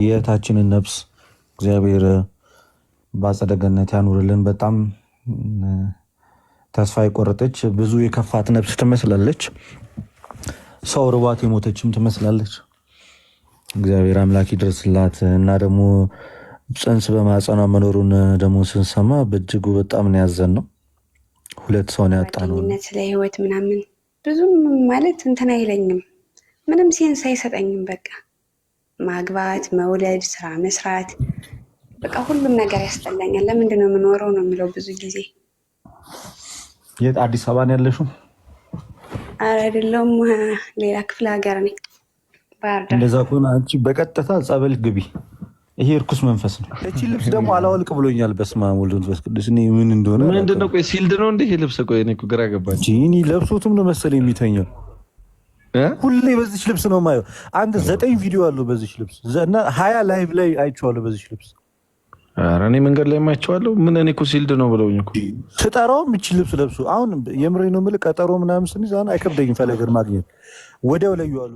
የእህታችንን ነፍስ እግዚአብሔር በአጸደ ገነት ያኑርልን። በጣም ተስፋ የቆረጠች ብዙ የከፋት ነፍስ ትመስላለች። ሰው ርቧት የሞተችም ትመስላለች። እግዚአብሔር አምላክ ይድረስላት እና ደግሞ ጽንስ በማህፀኗ መኖሩን ደግሞ ስንሰማ በእጅጉ በጣም ነው ያዘንነው። ሁለት ሰው ነው ያጣነው። ስለ ህይወት ምናምን ብዙም ማለት እንትን አይለኝም፣ ምንም ሴንስ አይሰጠኝም። በቃ ማግባት፣ መውለድ፣ ስራ መስራት፣ በቃ ሁሉም ነገር ያስጠላኛል። ለምንድን ነው የምኖረው ነው የሚለው ብዙ ጊዜ። የት አዲስ አበባ ነው ያለሽው? ኧረ አይደለም፣ ሌላ ክፍለ ሀገር ነኝ፣ ባህር ዳር። እንደዛ ከሆነ አንቺ በቀጥታ ጸበል ግቢ። ይሄ እርኩስ መንፈስ ነው። እቺ ልብስ ደግሞ አላወልቅ ብሎኛል። በስመ አብ ወወልድ ወመንፈስ ቅዱስ። እኔ ምን እንደሆነ ምንድነው? ቆይ ሲልድ ነው እንዴ ይሄ ልብስ? ቆይ እኔ እኮ ግራ ገባኝ። እኔ ለብሶትም ነው መሰለኝ የሚተኛው። ሁሌ በዚህ ልብስ ነው የማየው። አንድ 9 ቪዲዮ አለው በዚህ ልብስ እና 20 ላይቭ ላይ አይቼዋለሁ በዚህ ልብስ። ኧረ እኔ መንገድ ላይ የማይቼዋለሁ። ምን እኔ እኮ ሲልድ ነው ብለውኝ እኮ ስጠራውም እቺ ልብስ ለብሶ አሁን የምሬ ነው የምልህ። ቀጠሮ ምናምን ስንይዝ አሁን አይከብደኝም ፈለገር ማግኘት ወዲያው ላይ ይዋሉ።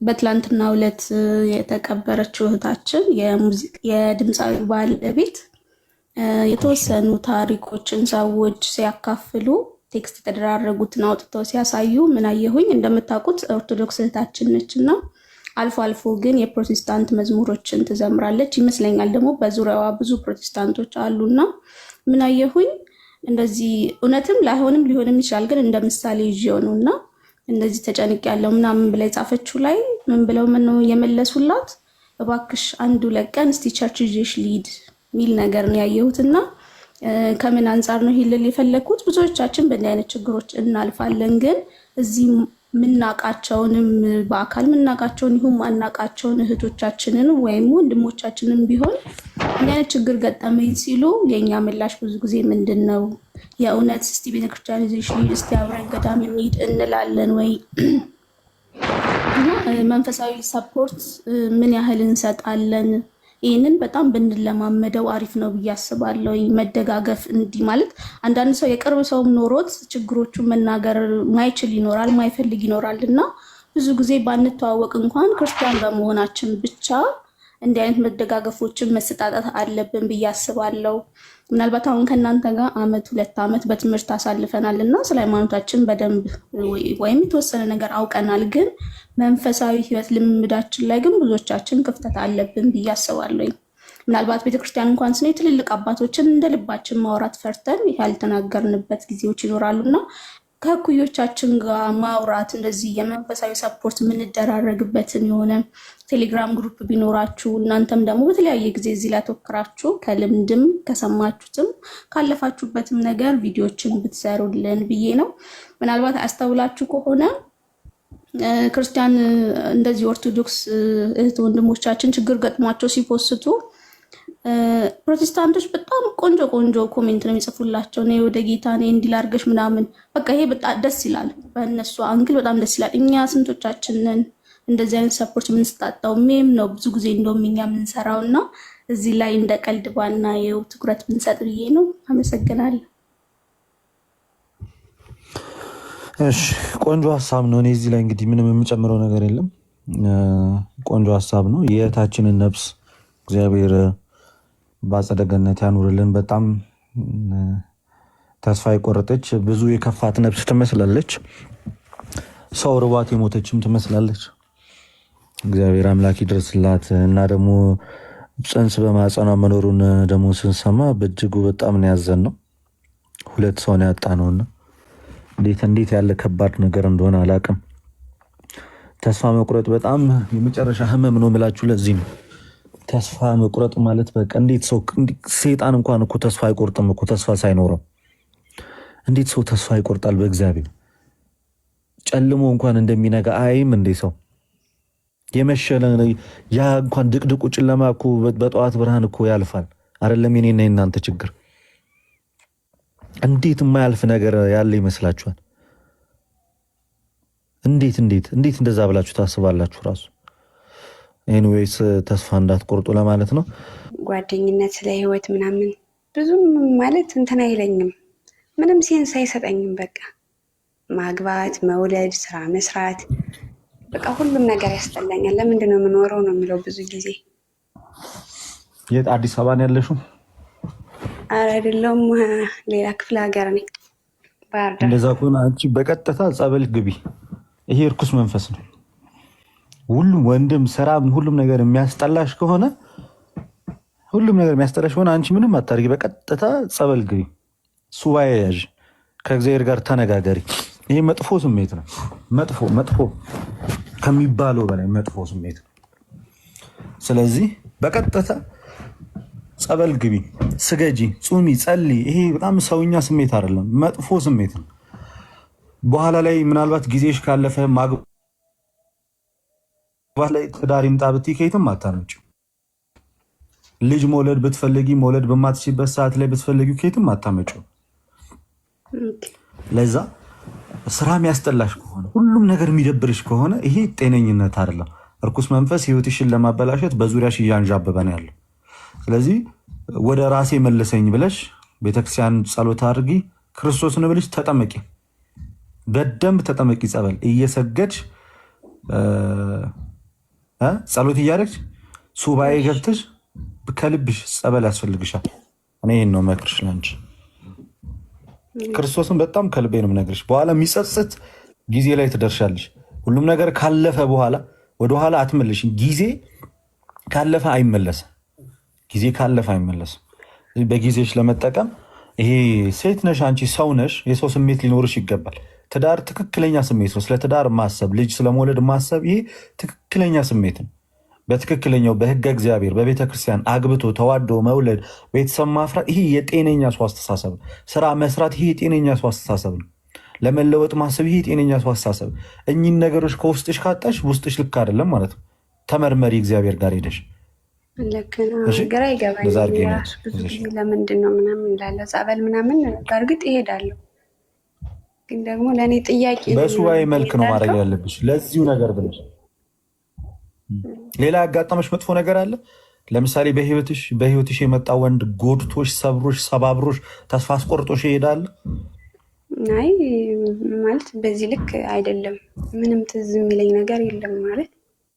በትላንትናው ዕለት የተቀበረችው እህታችን የድምፃዊ ባለቤት የተወሰኑ ታሪኮችን ሰዎች ሲያካፍሉ ቴክስት የተደራረጉትን አውጥተው ሲያሳዩ ምን አየሁኝ? እንደምታውቁት ኦርቶዶክስ እህታችን ነች እና አልፎ አልፎ ግን የፕሮቴስታንት መዝሙሮችን ትዘምራለች ይመስለኛል። ደግሞ በዙሪያዋ ብዙ ፕሮቴስታንቶች አሉና ምን አየሁኝ? እንደዚህ እውነትም ላይሆንም ሊሆንም ይችላል፣ ግን እንደ ምሳሌ ይዤው ነው እና እንደዚህ ተጨንቅ ያለው ምናምን ብላ የጻፈችው ላይ ምን ብለው ምን ነው የመለሱላት? እባክሽ 1-2 ቀን እስቲ ቸርች ይዤሽ ሊድ ሚል ነገር ነው ያየሁትና ከምን አንጻር ነው ይልል የፈለኩት? ብዙዎቻችን በእንዲህ አይነት ችግሮች እናልፋለን፣ ግን እዚህ ምናቃቸውንም በአካል ምናቃቸውን ይሁን ማናቃቸውን እህቶቻችንን ወይም ወንድሞቻችንን ቢሆን እንዲህ አይነት ችግር ገጠመኝ ሲሉ የኛ ምላሽ ብዙ ጊዜ ምንድን ነው? የእውነት እስቲ ቤተክርስቲያን ይዘሽ ሊድ እስቲ አብረን ገዳም እንሂድ እንላለን ወይ? መንፈሳዊ ሰፖርት ምን ያህል እንሰጣለን? ይህንን በጣም ብንለማመደው አሪፍ ነው ብዬ አስባለሁ። መደጋገፍ እንዲህ ማለት አንዳንድ ሰው የቅርብ ሰውም ኖሮት ችግሮቹን መናገር ማይችል ይኖራል፣ ማይፈልግ ይኖራል እና ብዙ ጊዜ ባንተዋወቅ እንኳን ክርስቲያን በመሆናችን ብቻ እንዲህ አይነት መደጋገፎችን መሰጣጣት አለብን ብዬ አስባለሁ። ምናልባት አሁን ከእናንተ ጋር 1-2 ዓመት በትምህርት አሳልፈናል እና ስለ ሃይማኖታችን በደንብ ወይም የተወሰነ ነገር አውቀናል፣ ግን መንፈሳዊ ህይወት ልምምዳችን ላይ ግን ብዙዎቻችን ክፍተት አለብን ብዬ አስባለሁ። ምናልባት ቤተክርስቲያን እንኳን ስነ ትልልቅ አባቶችን እንደ ልባችን ማውራት ፈርተን ያልተናገርንበት ጊዜዎች ይኖራሉና ከእኩዮቻችን ጋር ማውራት እንደዚህ የመንፈሳዊ ሰፖርት የምንደራረግበትን የሆነ ቴሌግራም ግሩፕ ቢኖራችሁ እናንተም ደግሞ በተለያየ ጊዜ እዚህ ላይ ተወክራችሁ ከልምድም ከሰማችሁትም ካለፋችሁበትም ነገር ቪዲዮችን ብትሰሩልን ብዬ ነው። ምናልባት አስተውላችሁ ከሆነ ክርስቲያን እንደዚህ ኦርቶዶክስ እህት ወንድሞቻችን ችግር ገጥሟቸው ሲፖስቱ ፕሮቴስታንቶች በጣም ቆንጆ ቆንጆ ኮሜንት ነው የሚጽፉላቸው። እኔ ወደ ጌታ ነኝ እንዲላርገሽ ምናምን በቃ ይሄ በጣም ደስ ይላል። በእነሱ አንግል በጣም ደስ ይላል። እኛ ስንቶቻችንን እንደዚህ አይነት ሰፖርት የምንስጣጣው ሜም ነው ብዙ ጊዜ እንደውም እኛ የምንሰራው እና እዚህ ላይ እንደ ቀልድ ባናየው ትኩረት ብንሰጥ ብዬ ነው። አመሰግናለሁ። እሺ ቆንጆ ሀሳብ ነው። እኔ እዚህ ላይ እንግዲህ ምንም የምጨምረው ነገር የለም። ቆንጆ ሀሳብ ነው። የእህታችንን ነፍስ እግዚአብሔር በአጸደ ገነት ያኑርልን። በጣም ተስፋ የቆረጠች ብዙ የከፋት ነፍስ ትመስላለች። ሰው ርቧት የሞተችም ትመስላለች። እግዚአብሔር አምላክ ይድረስላት እና ደግሞ ጽንስ በማህፀኗ መኖሩን ደግሞ ስንሰማ በእጅጉ በጣም ነው ያዘንነው። ሁለት ሰው ነው ያጣነውና እንዴት ያለ ከባድ ነገር እንደሆነ አላውቅም። ተስፋ መቁረጥ በጣም የመጨረሻ ህመም ነው የምላችሁ። ለዚህ ነው ተስፋ መቁረጥ ማለት በቃ እንዴት ሰው ሰይጣን እንኳን እኮ ተስፋ አይቆርጥም እኮ ተስፋ ሳይኖረው እንዴት ሰው ተስፋ ይቆርጣል? በእግዚአብሔር ጨልሞ እንኳን እንደሚነጋ አይም እንዴ ሰው የመሸለ ያ እንኳን ድቅድቁ ጨለማ እኮ በጠዋት ብርሃን እኮ ያልፋል አይደለም? የኔና የናንተ ችግር እንዴት የማያልፍ ነገር ያለ ይመስላችኋል? እንዴት እንደዛ ብላችሁ ታስባላችሁ? ራሱ ኤኒዌይስ ተስፋ እንዳትቆርጡ ለማለት ነው። ጓደኝነት ስለ ህይወት ምናምን ብዙም ማለት እንትን አይለኝም፣ ምንም ሴንስ አይሰጠኝም። በቃ ማግባት፣ መውለድ፣ ስራ መስራት፣ በቃ ሁሉም ነገር ያስጠላኛል። ለምንድን ነው የምኖረው ነው የሚለው ብዙ ጊዜ። የት አዲስ አበባ ነው ያለሽው? ኧረ አይደለሁም፣ ሌላ ክፍለ ሀገር ነኝ፣ ባህር ዳር። እንደዛ ከሆነ አንቺ በቀጥታ ጸበል ግቢ። ይሄ እርኩስ መንፈስ ነው። ሁሉም ወንድም ስራም ሁሉም ነገር የሚያስጠላሽ ከሆነ አንቺ ምንም አታርጊ። በቀጥታ ጸበል ግቢ፣ ሱባኤ ያዥ፣ ከእግዚአብሔር ጋር ተነጋገሪ። ይሄ መጥፎ ስሜት ነው። መጥፎ ከሚባለው በላይ መጥፎ ስሜት ነው። ስለዚህ በቀጥታ ጸበል ግቢ፣ ስገጂ፣ ጹሚ፣ ጸሊ። ይሄ በጣም ሰውኛ ስሜት አይደለም፣ መጥፎ ስሜት ነው። በኋላ ላይ ምናልባት ጊዜሽ ካለፈ ማግባት ላይ ትዳር ይምጣ ብትይ ከየትም አታመጪው። ልጅ መውለድ ብትፈልጊ መውለድ በማትችልበት ሰዓት ላይ ብትፈልጊ ከየትም አታመጪው። ለዛ ስራ የሚያስጠላሽ ከሆነ ሁሉም ነገር የሚደብርሽ ከሆነ ይሄ ጤነኝነት አይደለም። እርኩስ መንፈስ ህይወትሽን ለማበላሸት በዙሪያሽ እያንዣበበ ነው ያለው። ስለዚህ ወደ ራሴ መለሰኝ ብለሽ ቤተክርስቲያን ጸሎት አድርጊ፣ ክርስቶስን ብለሽ ተጠመቂ፣ በደንብ ተጠመቂ። ጸበል እየሰገድሽ ጸሎት እያደረግሽ ሱባኤ ገብተሽ ከልብሽ ጸበል ያስፈልግሻል። እኔ ይህን ነው መክርሽ ለአንቺ። ክርስቶስን በጣም ከልቤ ነው የምነግርሽ። በኋላ የሚጸጽት ጊዜ ላይ ትደርሻለሽ። ሁሉም ነገር ካለፈ በኋላ ወደኋላ አትመለሽም። ጊዜ ካለፈ አይመለስም። በጊዜሽ ለመጠቀም ይሄ ሴት ነሽ አንቺ፣ ሰው ነሽ፣ የሰው ስሜት ሊኖርሽ ይገባል። ትዳር ትክክለኛ ስሜት ነው። ስለ ትዳር ማሰብ፣ ልጅ ስለመውለድ ማሰብ፣ ይሄ ትክክለኛ ስሜት ነው። በትክክለኛው በህገ እግዚአብሔር በቤተክርስቲያን አግብቶ ተዋዶ መውለድ፣ ቤተሰብ ማፍራት፣ ይሄ የጤነኛ ሰው አስተሳሰብ ነው። ስራ መስራት፣ ይሄ የጤነኛ ሰው አስተሳሰብ ነው። ለመለወጥ ማሰብ፣ ይሄ የጤነኛ ሰው አስተሳሰብ። እኚህን ነገሮች ከውስጥሽ ካጣሽ ውስጥሽ ልክ አይደለም ማለት ነው። ተመርመሪ፣ እግዚአብሔር ጋር ሄደሽ። ልክ ነው። ግራ ይገባኛል ራሱ ብዙ ጊዜ ለምንድን ነው ምናምን እላለሁ። ጸበል ምናምን በእርግጥ ይሄዳለሁ፣ ግን ደግሞ ለእኔ ጥያቄ በሱባኤ መልክ ነው ማድረግ ያለብሽ። ለዚሁ ነገር ብለሽ ሌላ ያጋጠመሽ መጥፎ ነገር አለ? ለምሳሌ በህይወትሽ የመጣ ወንድ ጎድቶሽ፣ ሰብሮሽ፣ ሰባብሮሽ፣ ተስፋ አስቆርጦሽ ይሄዳል? አይ ማለት በዚህ ልክ አይደለም። ምንም ትዝ የሚለኝ ነገር የለም። ማለት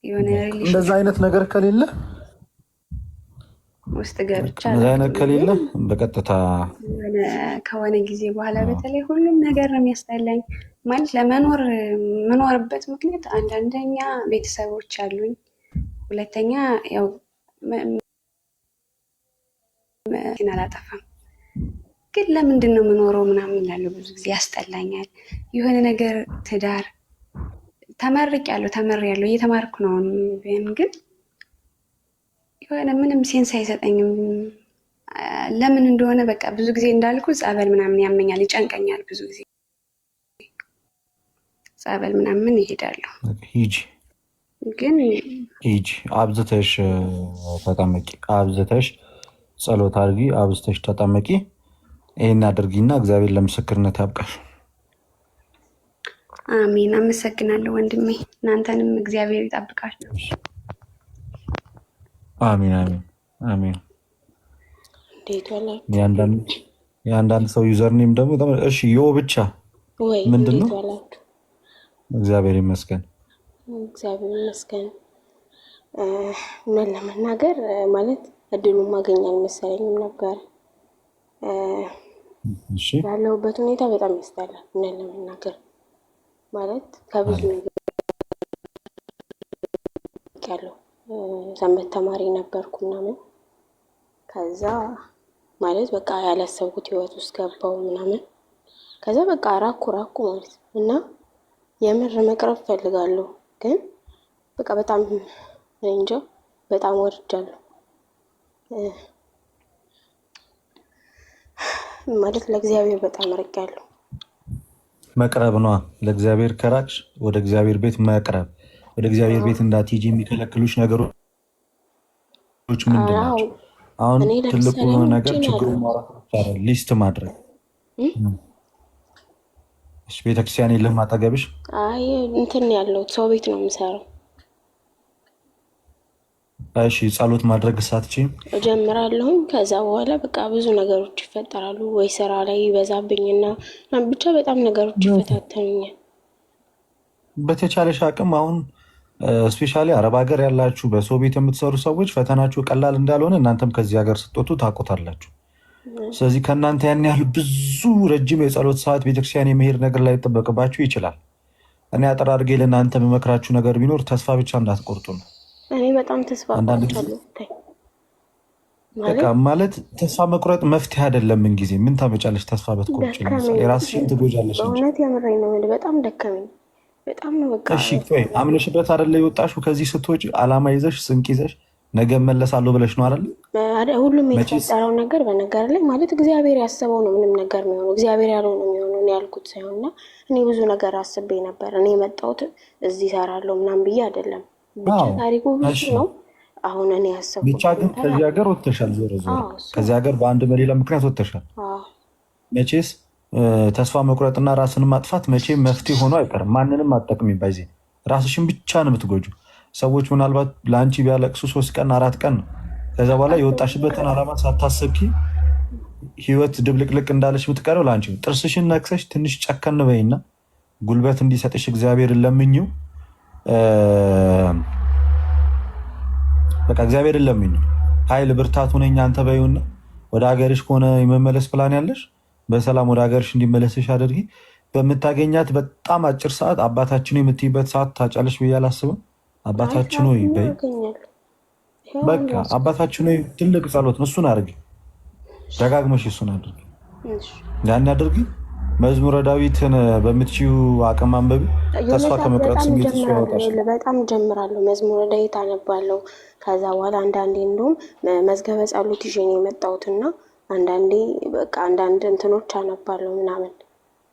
የሆነ እንደዛ አይነት ነገር ከሌለ ውስጥ ገብቻ ከሌለ በቀጥታ ከሆነ ጊዜ በኋላ በተለይ ሁሉም ነገር ነው የሚያስጠላኝ። ማለት ለመኖር የምኖርበት ምክንያት አንደኛ ቤተሰቦች አሉኝ፣ ሁለተኛ ያው አላጠፋም፣ ግን ለምንድን ነው የምኖረው ምናምን እላለሁ። ብዙ ጊዜ ያስጠላኛል። የሆነ ነገር ትዳር ተምሬያለሁ፣ እየተማርኩ ነው ግን የሆነ ምንም ሴንስ አይሰጠኝም። ለምን እንደሆነ በቃ ብዙ ጊዜ እንዳልኩ ጸበል ምናምን ያመኛል፣ ይጨንቀኛል። ብዙ ጊዜ ጸበል ምናምን ይሄዳለሁ። ሂጂ፣ አብዝተሽ ተጠመቂ፣ አብዝተሽ ጸሎት አድርጊ፣ አብዝተሽ ተጠመቂ። ይህን አድርጊና እግዚአብሔር ለምስክርነት ያብቃሽ። አሜን። አመሰግናለሁ ወንድሜ። እናንተንም እግዚአብሔር ይጠብቃችሁ። አሜን አሜን አሜን። የአንዳንድ ሰው ዩዘርኔም ደግሞ እሺ፣ ዮ ብቻ ምንድን ነው? እግዚአብሔር ይመስገን፣ እግዚአብሔር ይመስገን። ምን ለመናገር ማለት እድሉን ማገኝ አልመሰለኝም ነበር። ያለሁበት ሁኔታ በጣም ያስጠላል። ምን ለመናገር ማለት ከብዙ ነገር ያለው ሰንበት ተማሪ ነበርኩ ምናምን። ከዛ ማለት በቃ ያላሰብኩት ህይወት ውስጥ ገባው ምናምን። ከዛ በቃ ራኩ ማለት እና የምር መቅረብ ፈልጋለሁ፣ ግን በቃ በጣም እንጃ በጣም ወርጃለሁ። ማለት ለእግዚአብሔር በጣም ርቄያለሁ። መቅረብ ነዋ። ለእግዚአብሔር ከራቅሽ ወደ እግዚአብሔር ቤት መቅረብ፣ ወደ እግዚአብሔር ቤት እንዳትሄጂ የሚከለክሉሽ ነገሮች ምንድን ናቸው? አሁን ትልቁ ነገር ችግሩን ማውራት ይቻላል፣ ሊስት ማድረግ። ቤተክርስቲያን የለም አጠገብሽ? አይ እንትን ያለው ሰው ቤት ነው የምሰራው። እሺ ጸሎት ማድረግ ሳትችይ እጀምራለሁኝ። ከዛ በኋላ በቃ ብዙ ነገሮች ይፈጠራሉ። ወይ ስራ ላይ ይበዛብኝና ብቻ በጣም ነገሮች ይፈታተኑኛል። በተቻለሽ አቅም አሁን ስፔሻሊ አረብ ሀገር ያላችሁ በሰው ቤት የምትሰሩ ሰዎች ፈተናችሁ ቀላል እንዳልሆነ እናንተም ከዚህ ሀገር ስትወጡ ታውቁታላችሁ። ስለዚህ ከእናንተ ያን ያህል ብዙ ረጅም የጸሎት ሰዓት ቤተክርስቲያን የመሄድ ነገር ላይ ይጠበቅባችሁ ይችላል። እኔ አጠር አድርጌ ለእናንተ የምመክራችሁ ነገር ቢኖር ተስፋ ብቻ እንዳትቆርጡ ነው። እኔ በጣም ተስፋ ማለት ተስፋ መቁረጥ መፍትሄ አይደለም። ምን ጊዜ ምን ታመጫለሽ? ተስፋ በትቆርጭ የራስሽን ትጎጃለሽ። በእውነት የምሬን ነው። በጣም ደከመኝ። በጣም ነው በቃ። እሺ ቆይ አምነሽበት አይደለ የወጣሽው? ከዚህ ስትወጪ አላማ ይዘሽ ስንቅ ይዘሽ ነገ መለሳለሁ ብለሽ ነው አይደል? ሁሉም የተፈጠረው ነገር በነገር ላይ ማለት እግዚአብሔር ያሰበው ነው ምንም ነገር የሚሆነው። እግዚአብሔር ያለው ነው የሚሆነው ያልኩት ሳይሆንና እኔ ብዙ ነገር አስቤ ነበር። እኔ የመጣሁት እዚህ እሰራለሁ ምናምን ብዬ አይደለም። ብቻ ታሪኩ ብዙ ነው። አሁን እኔ ያሰብኩት ብቻ ግን ከዚህ ሀገር ወጥተሻል። ዞሮ ዞሮ ከዚህ ሀገር በአንድ በሌላ ምክንያት ወጥተሻል። መቼስ ተስፋ መቁረጥና ራስን ማጥፋት መቼም መፍትሄ ሆኖ አይቀርም። ማንንም አትጠቅሚ። ባይዜ ራስሽን ብቻ ነው የምትጎጁ። ሰዎች ምናልባት ለአንቺ ቢያለቅሱ 3 ቀን 4 ቀን ነው። ከዛ በኋላ የወጣሽበትን አላማ ሳታሰብኪ ህይወት ድብልቅልቅ እንዳለች የምትቀረው ለአንቺ ነው። ጥርስሽን ነክሰሽ ትንሽ ጨከን በይና ጉልበት እንዲሰጥሽ እግዚአብሔርን ለምኝው። በቃ እግዚአብሔርን ለምኝ። ኃይል ብርታቱ ነኝ አንተ በይውና ወደ ሀገርሽ ከሆነ የመመለስ ፕላን ያለሽ በሰላም ወደ ሀገርሽ እንዲመለስሽ አድርጊ። በምታገኛት በጣም አጭር ሰዓት አባታችን የምትይበት ሰዓት ታጫለሽ ብዬ አላስብም። አባታችን ሆይ በይ። በቃ አባታችን ሆይ ትልቅ ጸሎት ነው። እሱን አድርጊ፣ ደጋግመሽ እሱን አድርጊ። ያን አድርጊ። መዝሙረ ዳዊትን በምትችይው አቅም አንበቢ። ተስፋ ከመቁረጥ ስሜት እሱ ያወጣሽ። በጣም ጀምራለሁ። መዝሙረ ዳዊት አነባለሁ። ከዛ በኋላ አንዳንዴ እንደውም መዝገበ ጸሎት ይዤ ነው የመጣሁትና አንዳንዴ በቃ አንዳንድ እንትኖች አነባለሁ ምናምን።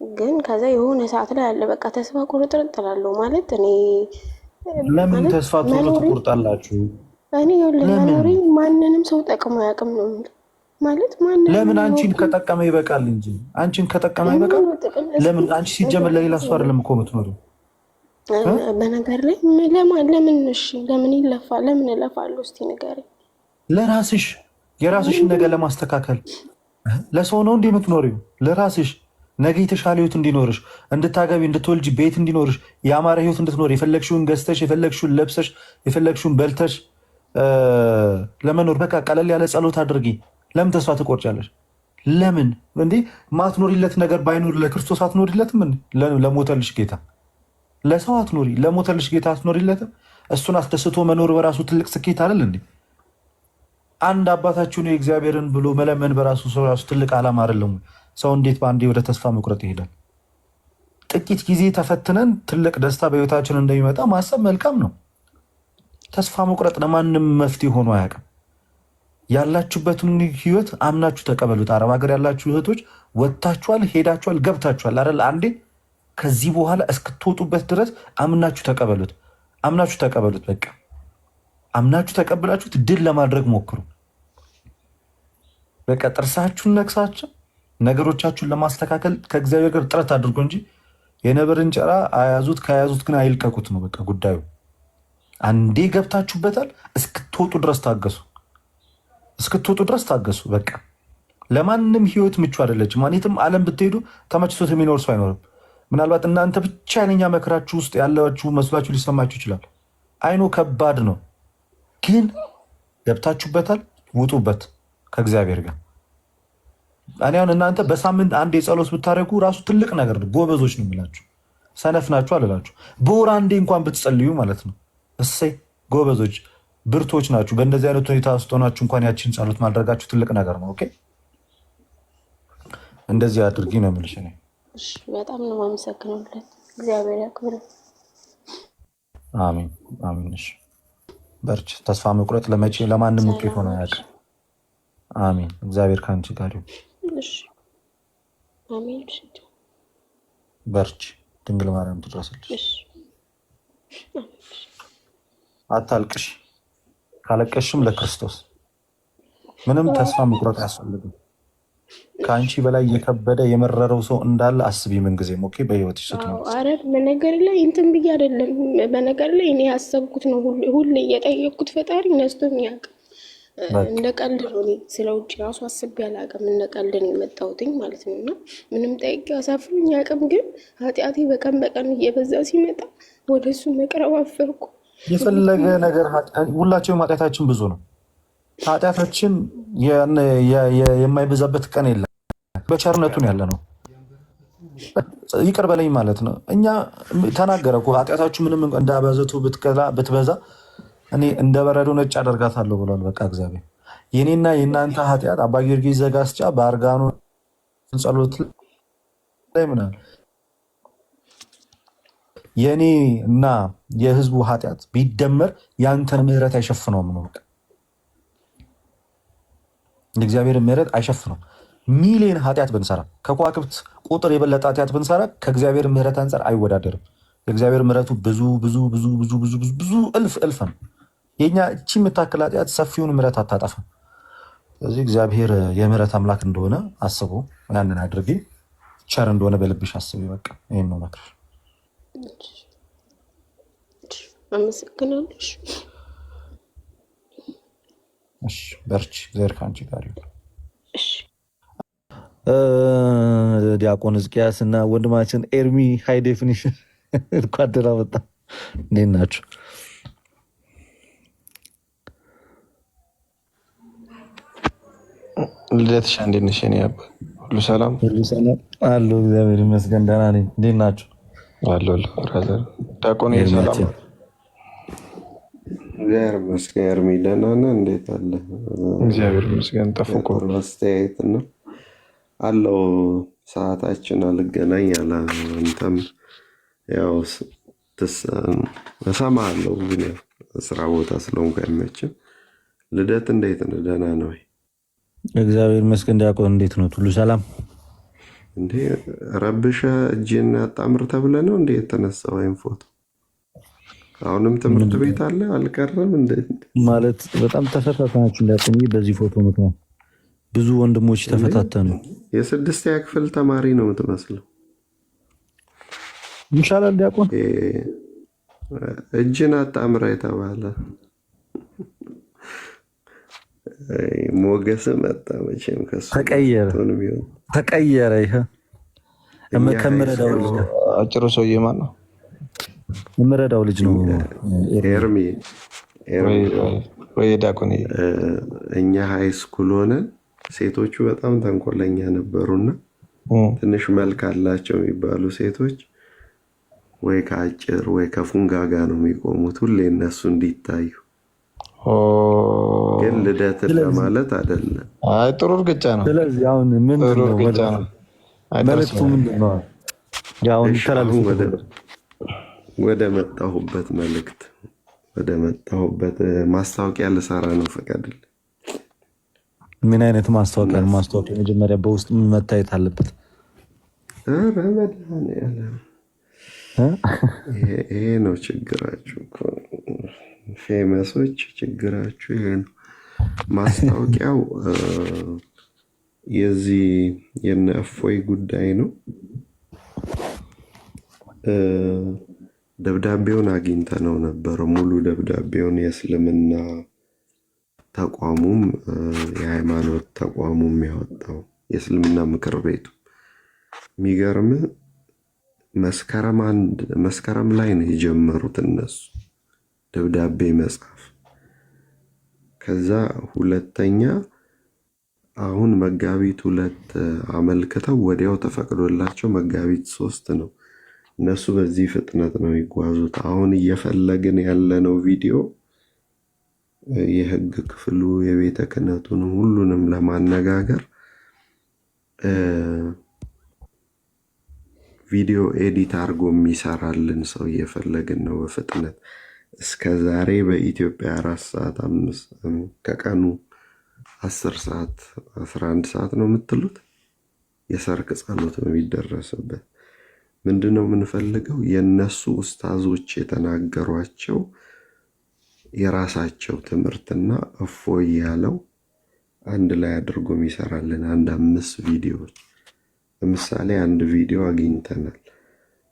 ግን ከዛ የሆነ ሰዓት ላይ አለ በቃ ተስፋ ቁርጥርጥ እላለሁ። ማለት እኔ ለምን ተስፋ ትቆርጣላችሁ? እኔ ለመኖሪ ማንንም ሰው ጠቅሞ አያውቅም ነው ማለት ማንንም። ለምን አንቺን ከጠቀመ ይበቃል እንጂ አንቺን ከጠቀመ ይበቃል። ለምን አንቺ ሲጀመር ለሌላ ሰው አይደለም እኮ የምትኖሪው። በነገር ላይ ለምን እሺ ለምን ይለፋል? ለምን እለፋለሁ? እስቲ ንገረኝ። ለራስሽ የራስሽን ነገር ለማስተካከል ለሰው ነው እንዴ የምትኖሪው? ለራስሽ ነገ የተሻለ ህይወት እንዲኖርሽ፣ እንድታገቢ፣ እንድትወልጂ፣ ቤት እንዲኖርሽ፣ የአማረ ህይወት እንድትኖር፣ የፈለግሽውን ገዝተሽ፣ የፈለግሽውን ለብሰሽ፣ የፈለግሽውን በልተሽ ለመኖር በቃ ቀለል ያለ ጸሎት አድርጊ። ለምን ተስፋ ትቆርጫለሽ? ለምን እንዴ ማትኖሪለት ነገር ባይኖር ለክርስቶስ አትኖሪለትም? ለሞተልሽ ጌታ ለሰው አትኖሪ፣ ለሞተልሽ ጌታ አትኖሪለትም? እሱን አስደስቶ መኖር በራሱ ትልቅ ስኬት አይደል እንዴ? አንድ አባታችን የእግዚአብሔርን ብሎ መለመን በራሱ ሰው ራሱ ትልቅ ዓላማ አይደለም? ሰው እንዴት በአንዴ ወደ ተስፋ መቁረጥ ይሄዳል? ጥቂት ጊዜ ተፈትነን ትልቅ ደስታ በህይወታችን እንደሚመጣ ማሰብ መልካም ነው። ተስፋ መቁረጥ ለማንም መፍትሄ ሆኖ አያውቅም። ያላችሁበትን ህይወት አምናችሁ ተቀበሉት። አረብ ሀገር ያላችሁ እህቶች ወጥታችኋል፣ ሄዳችኋል፣ ገብታችኋል አይደል? አንዴ ከዚህ በኋላ እስክትወጡበት ድረስ አምናችሁ ተቀበሉት። አምናችሁ ተቀበሉት። በቃ አምናችሁ ተቀብላችሁት ድል ለማድረግ ሞክሩ። በቃ ጥርሳችሁን ነክሳችሁ ነገሮቻችሁን ለማስተካከል ከእግዚአብሔር ጋር ጥረት አድርጎ እንጂ የነብርን ጭራ አያዙት፣ ከያዙት ግን አይልቀቁት ነው በቃ ጉዳዩ። አንዴ ገብታችሁበታል፣ እስክትወጡ ድረስ ታገሱ። እስክትወጡ ድረስ ታገሱ። በቃ ለማንም ህይወት ምቹ አይደለችም። ማለትም ዓለም ብትሄዱ ተመችቶት የሚኖር ሰው አይኖርም። ምናልባት እናንተ ብቻ አይነኛ መከራችሁ ውስጥ ያላችሁ መስሏችሁ ሊሰማችሁ ይችላል። አይኖ ከባድ ነው፣ ግን ገብታችሁበታል፣ ውጡበት ከእግዚአብሔር ጋር። እኔ አሁን እናንተ በሳምንት አንድ የጸሎት ብታደርጉ ራሱ ትልቅ ነገር ነው። ጎበዞች ነው የምላችሁ፣ ሰነፍ ናችሁ አልላችሁ። በወር አንዴ እንኳን ብትጸልዩ ማለት ነው እሰይ ጎበዞች፣ ብርቶች ናችሁ። በእንደዚህ አይነት ሁኔታ ውስጥ ሆናችሁ እንኳን ያችን ጸሎት ማድረጋችሁ ትልቅ ነገር ነው። ኦኬ እንደዚህ አድርጊ ነው የምልሽ እኔ። በጣም ነው የማመሰግነው። እግዚአብሔር ያክብር። አሜን አሜን። እሺ በርቺ። ተስፋ መቁረጥ ለማንም ውጤት ሆነ አያውቅም። አሜን። እግዚአብሔር ከአንቺ ጋር ይሁን። አሜን። በርቺ። ድንግል ማርያም ትድረስልሽ። አታልቅሽ። ካለቀሽም ለክርስቶስ ምንም ተስፋ መቁረጥ አያስፈልግም። ከአንቺ በላይ የከበደ የመረረው ሰው እንዳለ አስቢ ምንጊዜም። ኦኬ በህይወትሽ ስትኖር። አረ በነገር ላይ እንትን ብዬ አይደለም። በነገር ላይ እኔ ያሰብኩት ነው ሁሌ እየጠየቅኩት ፈጣሪ ነስቶ የሚያውቅ እንደ ቀልድ ነው። ስለ ውጭ ራሱ አስቤ አላውቅም። እንደ ቀልድ ነው የመጣሁትኝ ማለት ነው። እና ምንም ጠይቄ አሳፍሩኝ አያውቅም። ግን ኃጢአቴ በቀን በቀን እየበዛ ሲመጣ ወደ እሱ መቅረብ አፈርኩ። የፈለገ ነገር ሁላችንም ኃጢአታችን ብዙ ነው። ኃጢአታችን የማይበዛበት ቀን የለም። በቸርነቱን ያለ ነው። ይቅር በለኝ ማለት ነው። እኛ ተናገረ እኮ ኃጢአታችሁ ምንም እንዳበዘቱ ብትበዛ እኔ እንደ በረዶ ነጭ አደርጋታለሁ ብሏል። በቃ እግዚአብሔር የኔና የእናንተ ኃጢአት አባ ጊዮርጊስ ዘጋስጫ በአርጋኖ ጸሎት ላይ ምናል የኔ እና የህዝቡ ኃጢአት ቢደመር ያንተን ምህረት አይሸፍነውም ነው። በቃ የእግዚአብሔር ምህረት አይሸፍነውም። ሚሊዮን ኃጢአት ብንሰራ ከከዋክብት ቁጥር የበለጠ ኃጢአት ብንሰራ ከእግዚአብሔር ምህረት አንጻር አይወዳደርም። የእግዚአብሔር ምህረቱ ብዙ ብዙ ብዙ ብዙ ብዙ ብዙ ብዙ እልፍ ነው። የኛ እቺ የምታክል ኃጢአት ሰፊውን ምህረት አታጠፋም። ስለዚህ እግዚአብሔር የምህረት አምላክ እንደሆነ አስቡ። ያንን አድርጊ። ቸር እንደሆነ በልብሽ አስቢ። በቃ ይሄን ነው መክረሽ። አመሰግናለሁ። እሺ በርቺ። እግዚአብሔር ከአንቺ ጋር ይሁን። ዲያቆን ሕዝቅያስ እና ወንድማችን ኤርሚ ሃይ ዴፊኒሽን እንኳን ደህና መጣ። እንዴት ናችሁ? ልደትሻ እንዴት ነሽ? እኔ አባ ሁሉ ሰላም አሉ። እግዚአብሔር ይመስገን ደህና ነኝ። እንዴት ናችሁ? አሉ ራዘር ዲያቆን ሰላም እግዚአብሔር ይመስገን። ኤርሚ ደህና ነህ? እንዴት አለ? እግዚአብሔር ይመስገን። ጠፉኮ አስተያየት ነው አለው። ሰዓታችን አልገናኝ አለ። አንተም ያው እሰማለሁ፣ ግን ስራ ቦታ ስለሆንኩ አይመችም። ልደት እንዴት ነው? ደህና ነው? እግዚአብሔር ይመስገን። ዲያቆን እንዴት ነው? ሁሉ ሰላም? እንዴ ረብሸ እጅን አጣምር ተብለ ነው እንዴ የተነሳ? ወይም ፎቶ አሁንም ትምህርት ቤት አለ አልቀረም እንዴ? ማለት በጣም ተፈታተናችሁ ዲያቆን። በዚህ ፎቶ ምክንያት ብዙ ወንድሞች ተፈታተኑ። የስድስተኛ ክፍል ተማሪ ነው የምትመስለው። ይሻላል ዲያቆን። እጅን አጣምራ የተባለ ሞገስ መጣ። መቼም ከሱ ተቀየረ። ይሄ ከምረዳው ልጅ አጭሩ ሰውዬ ማን ነው? የምረዳው ልጅ ነው ኤርሚ ወይ ዲያቆን። እኛ ሃይ ስኩል ሆነን ሴቶቹ በጣም ተንኮለኛ ነበሩና ትንሽ መልክ አላቸው የሚባሉ ሴቶች ወይ ከአጭር ወይ ከፉንጋጋ ነው የሚቆሙት፣ ሁሌ እነሱ እንዲታዩ። ግን ልደት ለማለት አይደለም። አይ ጥሩ እርግጫ ነው። ስለዚህ አሁን ምን ነው መልዕክቱ ምንድን ነው? አሁን ወደ መጣሁበት መልዕክት ወደ መጣሁበት ማስታወቂያ ልሰራ ነው። ፈቀድልኝ። ምን አይነት ማስታወቂያ? ማስታወቂያ መጀመሪያ በውስጥ መታየት አለበት። በመድኃኒዓለም ይሄ ነው ችግራችሁ፣ ፌመሶች ችግራችሁ ይሄ ነው። ማስታወቂያው የዚህ የነ እፎይ ጉዳይ ነው። ደብዳቤውን አግኝተነው ነበር፣ ሙሉ ደብዳቤውን። የእስልምና ተቋሙም የሃይማኖት ተቋሙም ያወጣው የእስልምና ምክር ቤቱ። የሚገርም መስከረም ላይ ነው የጀመሩት እነሱ ደብዳቤ መጻፍ። ከዛ ሁለተኛ አሁን መጋቢት 2 አመልክተው ወዲያው ተፈቅዶላቸው መጋቢት 3 ነው። እነሱ በዚህ ፍጥነት ነው የሚጓዙት። አሁን እየፈለግን ያለነው ቪዲዮ የህግ ክፍሉ የቤተ ክህነቱን ሁሉንም ለማነጋገር ቪዲዮ ኤዲት አድርጎ የሚሰራልን ሰው እየፈለግን ነው በፍጥነት። እስከ ዛሬ በኢትዮጵያ 4 ሰዓት 5 ከቀኑ 10 ሰዓት 11 ሰዓት ነው የምትሉት የሰርክ ጸሎት ነው የሚደረስበት። ምንድነው የምንፈልገው? የነሱ ኡስታዞች የተናገሯቸው የራሳቸው ትምህርትና እፎይ ያለው አንድ ላይ አድርጎ የሚሰራልን አንድ 5 ቪዲዮዎች። ለምሳሌ አንድ ቪዲዮ አግኝተናል።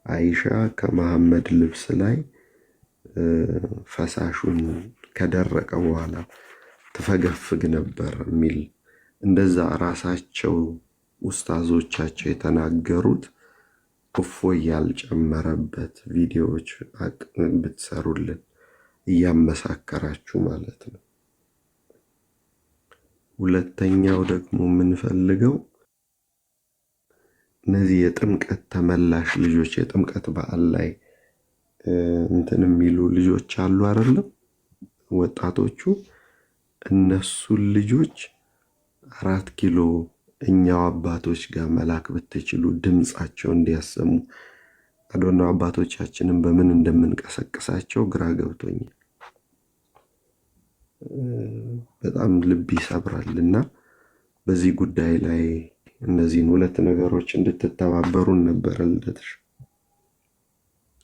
አይሻ ከመሐመድ ልብስ ላይ ፈሳሹን ከደረቀ በኋላ ትፈገፍግ ነበር የሚል እንደዛ ራሳቸው ኡስታዞቻቸው የተናገሩት እፎይ ያልጨመረበት ቪዲዮዎች ብትሰሩልን እያመሳከራችሁ ማለት ነው። ሁለተኛው ደግሞ የምንፈልገው እነዚህ የጥምቀት ተመላሽ ልጆች የጥምቀት በዓል ላይ እንትን የሚሉ ልጆች አሉ አይደለም? ወጣቶቹ እነሱን ልጆች 4 ኪሎ እኛው አባቶች ጋር መላክ ብትችሉ ድምፃቸው እንዲያሰሙ። አዶና አባቶቻችንን በምን እንደምንቀሰቅሳቸው ግራ ገብቶኛል። በጣም ልብ ይሰብራል እና በዚህ ጉዳይ ላይ እነዚህን 2 ነገሮች እንድትተባበሩን ነበር ልደትሽ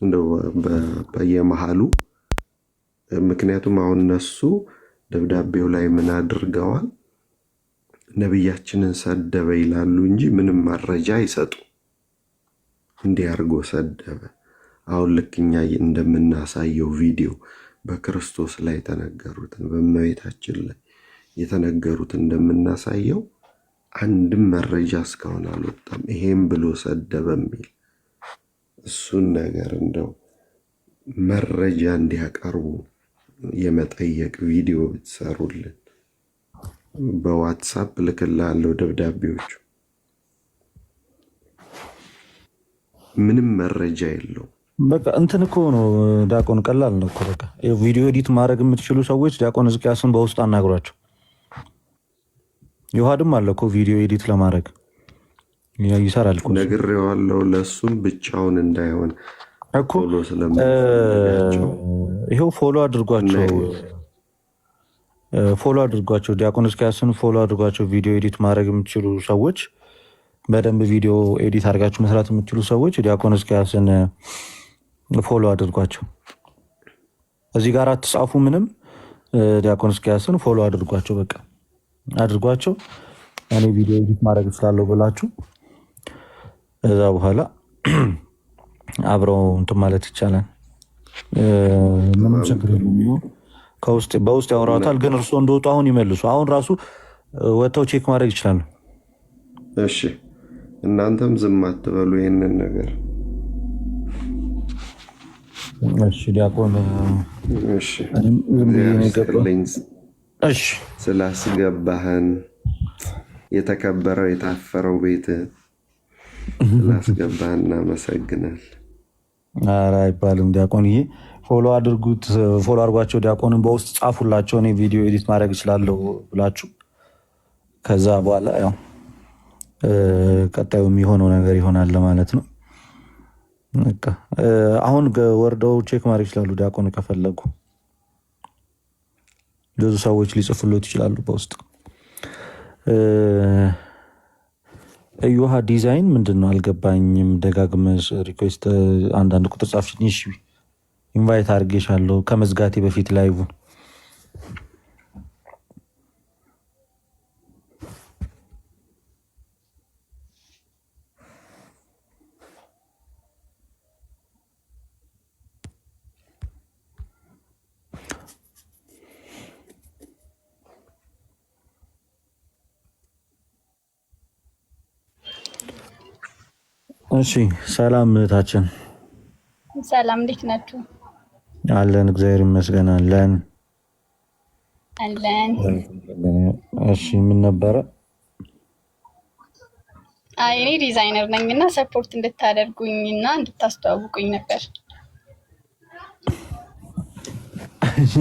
እንደው በየመሃሉ። ምክንያቱም አሁን እነሱ ደብዳቤው ላይ ምን አድርገዋል? ነብያችንን ሰደበ ይላሉ እንጂ ምንም መረጃ አይሰጡ። እንዲያርጎ ሰደበ። አሁን ልክኛ እንደምናሳየው ቪዲዮ በክርስቶስ ላይ የተነገሩትን በእመቤታችን ላይ የተነገሩት እንደምናሳየው አንድም መረጃ እስካሁን አልወጣም። ይሄም ብሎ ሰደበ የሚል እሱን ነገር እንደው መረጃ እንዲያቀርቡ የመጠየቅ ቪዲዮ ብትሰሩልን። በዋትሳፕ ልክላለሁ ደብዳቤዎቹ። ምንም መረጃ የለው። በቃ እንትን እኮ ነው ዲያቆን፣ ቀላል ነው እኮ በቃ ቪዲዮ ኤዲት ማድረግ የምትችሉ ሰዎች ዲያቆን ሕዝቅያስን በውስጥ አናግሯቸው። ይዋድም አለ እኮ ቪዲዮ ኤዲት ለማድረግ ይሰራል እኮ። ነግሬዋለሁ። ለሱም ብቻውን እንዳይሆን እኮ ይሄው ፎሎ አድርጓቸው ዲያቆን ሕዝቅያስን ፎሎ አድርጓቸው። ቪዲዮ ኤዲት ማድረግ የምትችሉ ሰዎች፣ በደንብ ቪዲዮ ኤዲት አድርጋችሁ መስራት የምትችሉ ሰዎች ዲያቆን ሕዝቅያስን ፎሎ አድርጓቸው። እዚህ ጋር አትጻፉ ምንም። ዲያቆን ሕዝቅያስን ፎሎ አድርጓቸው፣ በቃ አድርጓቸው። እኔ ቪዲዮ ኤዲት ማድረግ እችላለሁ ብላችሁ እዛ በኋላ አብረው እንትን ማለት ይቻላል። ምንም ችግር የለም። በውስጥ ያወራታል። ግን እርሶ እንደወጡ አሁን ይመልሱ። አሁን ራሱ ወጥተው ቼክ ማድረግ ይችላሉ። እሺ፣ እናንተም ዝም አትበሉ ይህንን ነገር። እሺ ዲያቆን፣ ስላስገባህን የተከበረው የታፈረው ቤት ስላስገባህን እናመሰግናል። ኧረ አይባልም ዲያቆንዬ። ፎሎ አድርጓቸው። ዲያቆንን በውስጥ ጻፉላቸው። እኔ ቪዲዮ ኤዲት ማድረግ እችላለሁ ብላችሁ ከዛ በኋላ ያው ቀጣዩ የሚሆነው ነገር ይሆናል ማለት ነው። በቃ አሁን ወርደው ቼክ ማድረግ ይችላሉ። ዲያቆን ከፈለጉ ብዙ ሰዎች ሊጽፉሎት ይችላሉ በውስጥ። እዮሃ ዲዛይን ምንድን ነው አልገባኝም። ደጋግመሽ ሪኩዌስት አንዳንድ ቁጥር ጻፍሽኝ። እሺ ኢንቫይት አድርጌሻለሁ ከመዝጋቴ በፊት ላይቭን። እሺ ሰላም እህታችን። ሰላም፣ እንዴት ናችሁ? አለን እግዚአብሔር ይመስገን አለን። እሺ ምን ነበረ? እኔ ዲዛይነር ነኝ እና ሰፖርት እንድታደርጉኝ እና እንድታስተዋውቁኝ ነበር።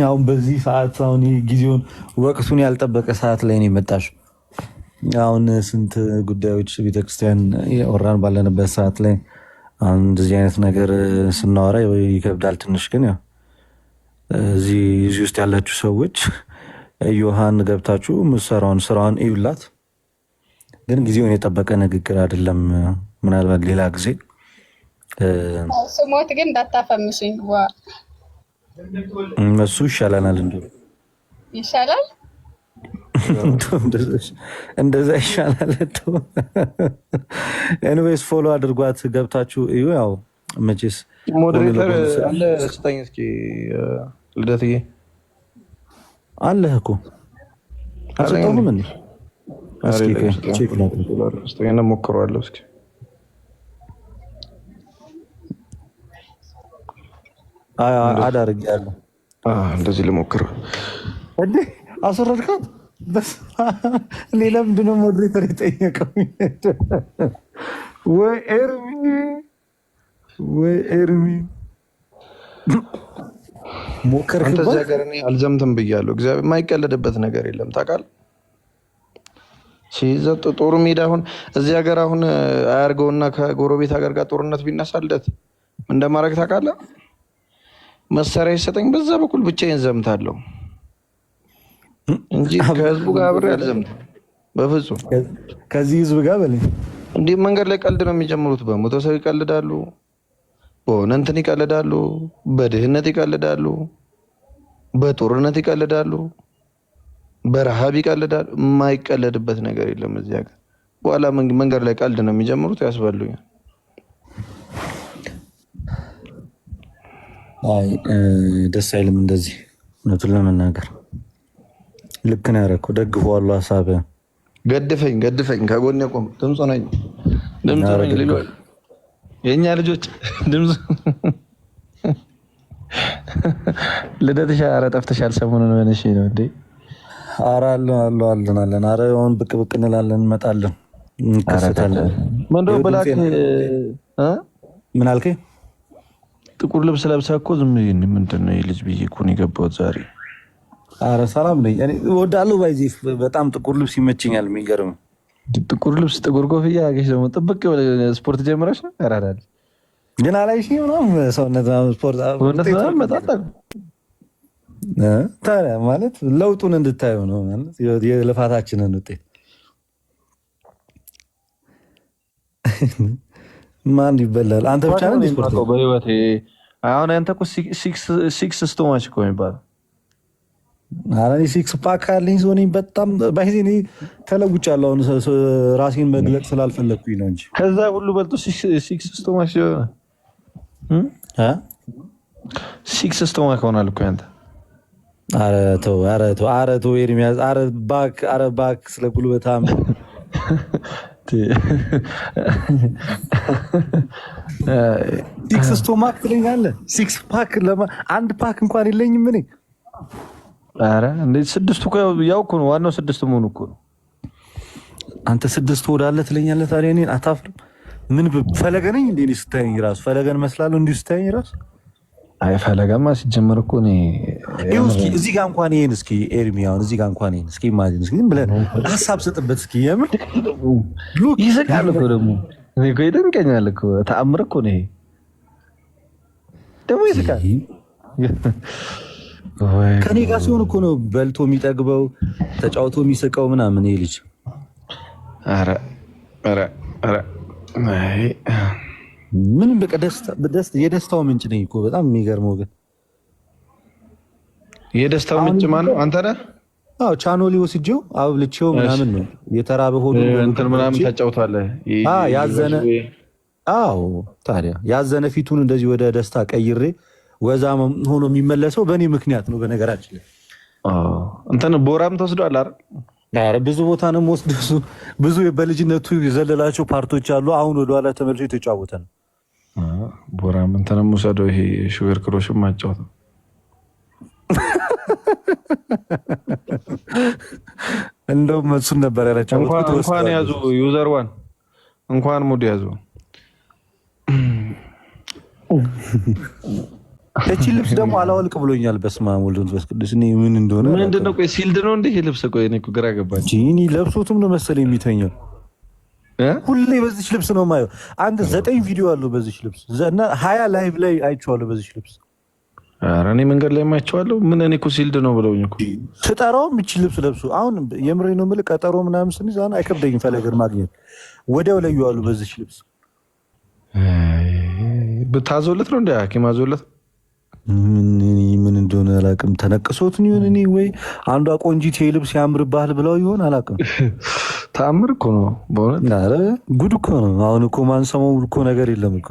አሁን በዚህ ሰዓት አሁን ጊዜውን ወቅቱን ያልጠበቀ ሰዓት ላይ ነው የመጣሽው። አሁን ስንት ጉዳዮች ቤተክርስቲያን ወራን ባለንበት ሰዓት ላይ አሁን እንደዚህ አይነት ነገር ስናወራ ይከብዳል ትንሽ። ግን ያው እዚህ ውስጥ ያላችሁ ሰዎች እዮሃን ገብታችሁ ምሰራውን ስራውን እዩላት። ግን ጊዜውን የጠበቀ ንግግር አይደለም። ምናልባት ሌላ ጊዜ ስሞት ግን እንዳታፈምሱኝ። እሱ ይሻለናል። እንዲ ይሻላል። እንደዛ ይሻላል። ኤኒዌይስ ፎሎ አድርጓት ገብታችሁ እዩ። ያው መቼስ ሞዴሬተር አለ ስጠኝ እስኪ ልደትዬ አለህ እኮ አሰጣሁም እንዴ? እስኪ ሞክረዋለሁ እስኪ አዳርጌያለሁ። እንደዚህ ልሞክር እንዴ? አስወረድካት? ሌላ ምንድን ነው ሞዴሬተር የጠየቀው? ወይ ኤርሚ ሞከርክበት? አንተ ሀገር እኔ አልዘምትም ብያለሁ። እግዚአብሔር የማይቀለድበት ነገር የለም ታውቃለህ። ሲዘጥ ጦር ሜዳ አሁን እዚህ ሀገር አሁን አያርገውና ከጎረቤት ሀገር ጋር ጦርነት ቢነሳልለት እንደማድረግ ታውቃለህ። መሳሪያ ይሰጠኝ፣ በዛ በኩል ብቻዬን ዘምታለሁ እንጂ ከህዝቡ ጋር አብሬ አልዘምትም በፍጹም። ከዚህ ህዝብ ጋር በለኝ። እንዲህ መንገድ ላይ ቀልድ ነው የሚጀምሩት። በሞቶ ሰው ይቀልዳሉ፣ በሆነ እንትን ይቀልዳሉ፣ በድህነት ይቀልዳሉ፣ በጦርነት ይቀልዳሉ፣ በረሃብ ይቀልዳሉ። የማይቀለድበት ነገር የለም እዚህ ሀገር። በኋላ መንገድ ላይ ቀልድ ነው የሚጀምሩት፣ ያስበሉኛል። አይ ደስ አይልም እንደዚህ። እውነቱን ለመናገር ልክ ነው ያደረኩት። ደግፈዋለሁ ሀሳብህን። ገድፈኝ ከጎኔ ቆም። ድምፁ ነኝ ልሏል የእኛ ልጆች ድምፁ ልደትሻ። ኧረ ጠፍተሻል ሰሞኑን በነሽ ነው እንዴ? ኧረ አለን። ኧረ አሁን ብቅ እንላለን፣ እንመጣለን፣ እንከሰታለን። ምንድን ነው ብላክ ምን አልከኝ? ጥቁር ልብስ ለብሰህ እኮ ዝም ብዬ ምንድን ነው የልጅ ብዬ እኮ ነው የገባሁት ዛሬ። ኧረ ሰላም ነኝ እኔ እወዳለሁ። ባይዜ በጣም ጥቁር ልብስ ይመቸኛል። የሚገርም ጥቁር ልብስ ጥቁር ኮፍያ አገሽ ደግሞ ጥብቅ ስፖርት ጀምረሽ ነው ያራዳል። ግን አላይሽ ምናምን ሰውነት ስፖርት ታዲያ ማለት ለውጡን እንድታየው ነው ማለት የልፋታችንን ውጤት። ማን ይበላል? አንተ ብቻ ነህ ስፖርት በህይወቴ። አሁን አንተ እኮ ሲክስ ስቶማች እኮ የሚባለው። ኧረ እኔ ሲክስ ፓክ አለኝ። ሰው ነኝ በጣም ባይዜ እኔ ተለውጫለሁ። አሁን ራሴን መግለጥ ስላልፈለግኩኝ ነው እንጂ ከዛ ሁሉ በልጦ ሲክስ ስቶማች ሲሆን ሲክስ ስቶማክ ሆናል እኮ ያንተ። ኧረ ተው ኤርሚያስ፣ ኧረ ባክ ስለ ጉልበታም ሲክስ ስቶማክ ትለኛለህ? ሲክስ ፓክ አንድ ፓክ እንኳን የለኝም እኔ። ኧረ እንደ ስድስቱ ያው እኮ ነው ዋናው፣ ስድስቱ መሆኑ እኮ ነው። አንተ ስድስት ወዳለህ ትለኛለህ። ታዲያ እኔን አታፍርም? ምን ፈለገ ነኝ እንደ እኔ ስታየኝ ራሱ ፈለገን መስላለሁ እንዲሁ ስታየኝ ራሱ። አይ ፈለጋማ ሲጀመር እኮ እኔ እስኪ እዚህ ጋር እንኳን ይሄን እስኪ ኤርሚ አሁን እዚህ ጋር እንኳን ይሄን እስኪ ኢማጂን እስኪ ብለህ ሀሳብ ስጥበት እስኪ። የምር ይስቃል እኮ ደግሞ እኔ እኮ ይደንቀኛል እኮ። ተአምር እኮ ነው ይሄ ደግሞ ይስቃል። ከኔ ጋር ሲሆን እኮ ነው በልቶ የሚጠግበው ተጫውቶ የሚስቀው ምናምን ይሄ ልጅ። ኧረ ምንም በቃ የደስታው ምንጭ ነኝ እኮ። በጣም የሚገርመው ግን የደስታው ምንጭ ማነው? አንተ ነህ? አዎ ቻኖሊ ወስጄው አብልቼው ምናምን ነው የተራበ ሆኖ እንትን ምናምን ታጫውታለህ ያዘነ። አዎ ታዲያ ያዘነ ፊቱን እንደዚህ ወደ ደስታ ቀይሬ ወዛ ሆኖ የሚመለሰው በእኔ ምክንያት ነው። በነገራችን ላይ እንትን ቦራም ተወስዷል አይደል? ኧረ ብዙ ቦታ ነው የምወስደው። ብዙ በልጅነቱ የዘለላቸው ፓርቶች አሉ። አሁን ወደኋላ ተመልሶ የተጫወተ ነው። ቦራም እንትንም ውሰደው። ይሄ ሹገር ክሮሽም ማጫወት ነው። እንደውም እሱን ነበር ያላቸው። እንኳን ያዙ ዩዘር ዋን እንኳን ሙድ ያዙ። እቺ ልብስ ደግሞ አላወልቅ ብሎኛል። በስመ አብ ወወልድ ወመንፈስ ቅዱስ። እኔ ምን እንደሆነ ምንድን ነው? ቆይ ሲልድ ነው እንዴ ይሄ ልብስ? ቆይ እኔ እኮ ግራ ገባኝ። እኔ ለብሶትም ነው መሰለኝ የሚተኛው። ሁሌ በዚች ልብስ ነው የማየው። አንድ 9 ቪዲዮ አለው በዚች ልብስ እና 20 ላይቭ ላይ አይቼዋለሁ በዚች ልብስ። ኧረ እኔ መንገድ ላይ የማይቼዋለሁ። ምን እኔ እኮ ሲልድ ነው ብለውኝ እኮ ስጠራውም እቺ ልብስ ለብሶ። አሁን የምሬን ነው የምልህ። ቀጠሮ ምናምን ስንይዝ አሁን አይከብደኝም ፈለገን ማግኘት። ወዲያው ለየዋለሁ በዚች ልብስ። ብታዞለት ነው እንደ ሐኪም አዞለት ምን እንደሆነ አላውቅም። ተነቅሶትን ይሆን እኔ ወይ አንዷ ቆንጂት ልብስ ያምርብሃል ብለው ይሆን አላውቅም። ተአምር እኮ ነው በእውነት። ኧረ ጉድ እኮ ነው። አሁን እኮ ማንሰማው እኮ ነገር የለም እኮ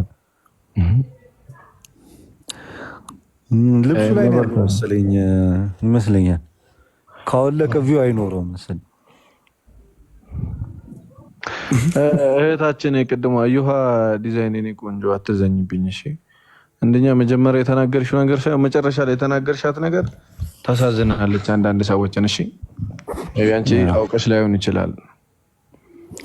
ልብሱ ላይ ነው መሰለኝ ይመስለኛል። ካወለቀ ቪው አይኖረውም መሰለኝ። እህታችን የቅድሞ እዩሃ ዲዛይን የኔ ቆንጆ አትዘኝብኝ እሺ። አንደኛ መጀመሪያ የተናገርሽው ነገር ሳይሆን መጨረሻ ላይ የተናገርሻት ነገር ታሳዝናለች አንዳንድ ሰዎችን። እሺ አንቺ አውቀሽ ላይሆን ይችላል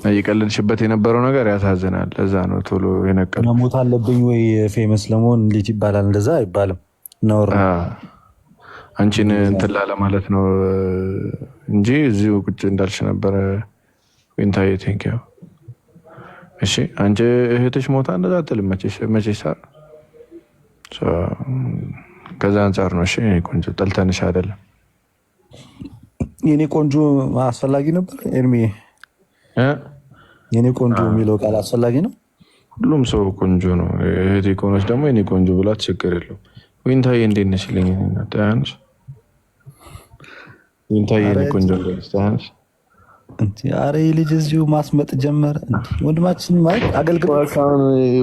እየቀለድሽበት የነበረው ነገር ያሳዝናል። ለዛ ነው ቶሎ የነቀለው። መሞት አለብኝ ወይ ፌመስ ለመሆን እንዴት ይባላል? እንደዛ አይባልም። ነውር አንቺን እንትን ላለማለት ነው እንጂ እዚሁ ቁጭ እንዳልሽ ነበረ። ዊንታዬ ቴንኪው። እሺ አንቺ እህትሽ ሞታ እንደዛ አትልም መቼስ ሳር ከዛ አንጻር ነው። እሺ ቆንጆ ጠልተንሽ አይደለም። የኔ ቆንጆ አስፈላጊ ነበር ኤርሚ። የኔ ቆንጆ የሚለው ቃል አስፈላጊ ነው። ሁሉም ሰው ቆንጆ ነው። እህቴ ከሆነች ደግሞ የኔ ቆንጆ ብላት ችግር የለውም። ዊንታዬ እንዴት ነሽ ይለኝ ታያንሽ። ዊንታዬ የኔ ቆንጆ ታያንሽ። ኧረ ልጅ እዚሁ ማስመጥ ጀመረ። ወንድማችን ማለት አገልግሎት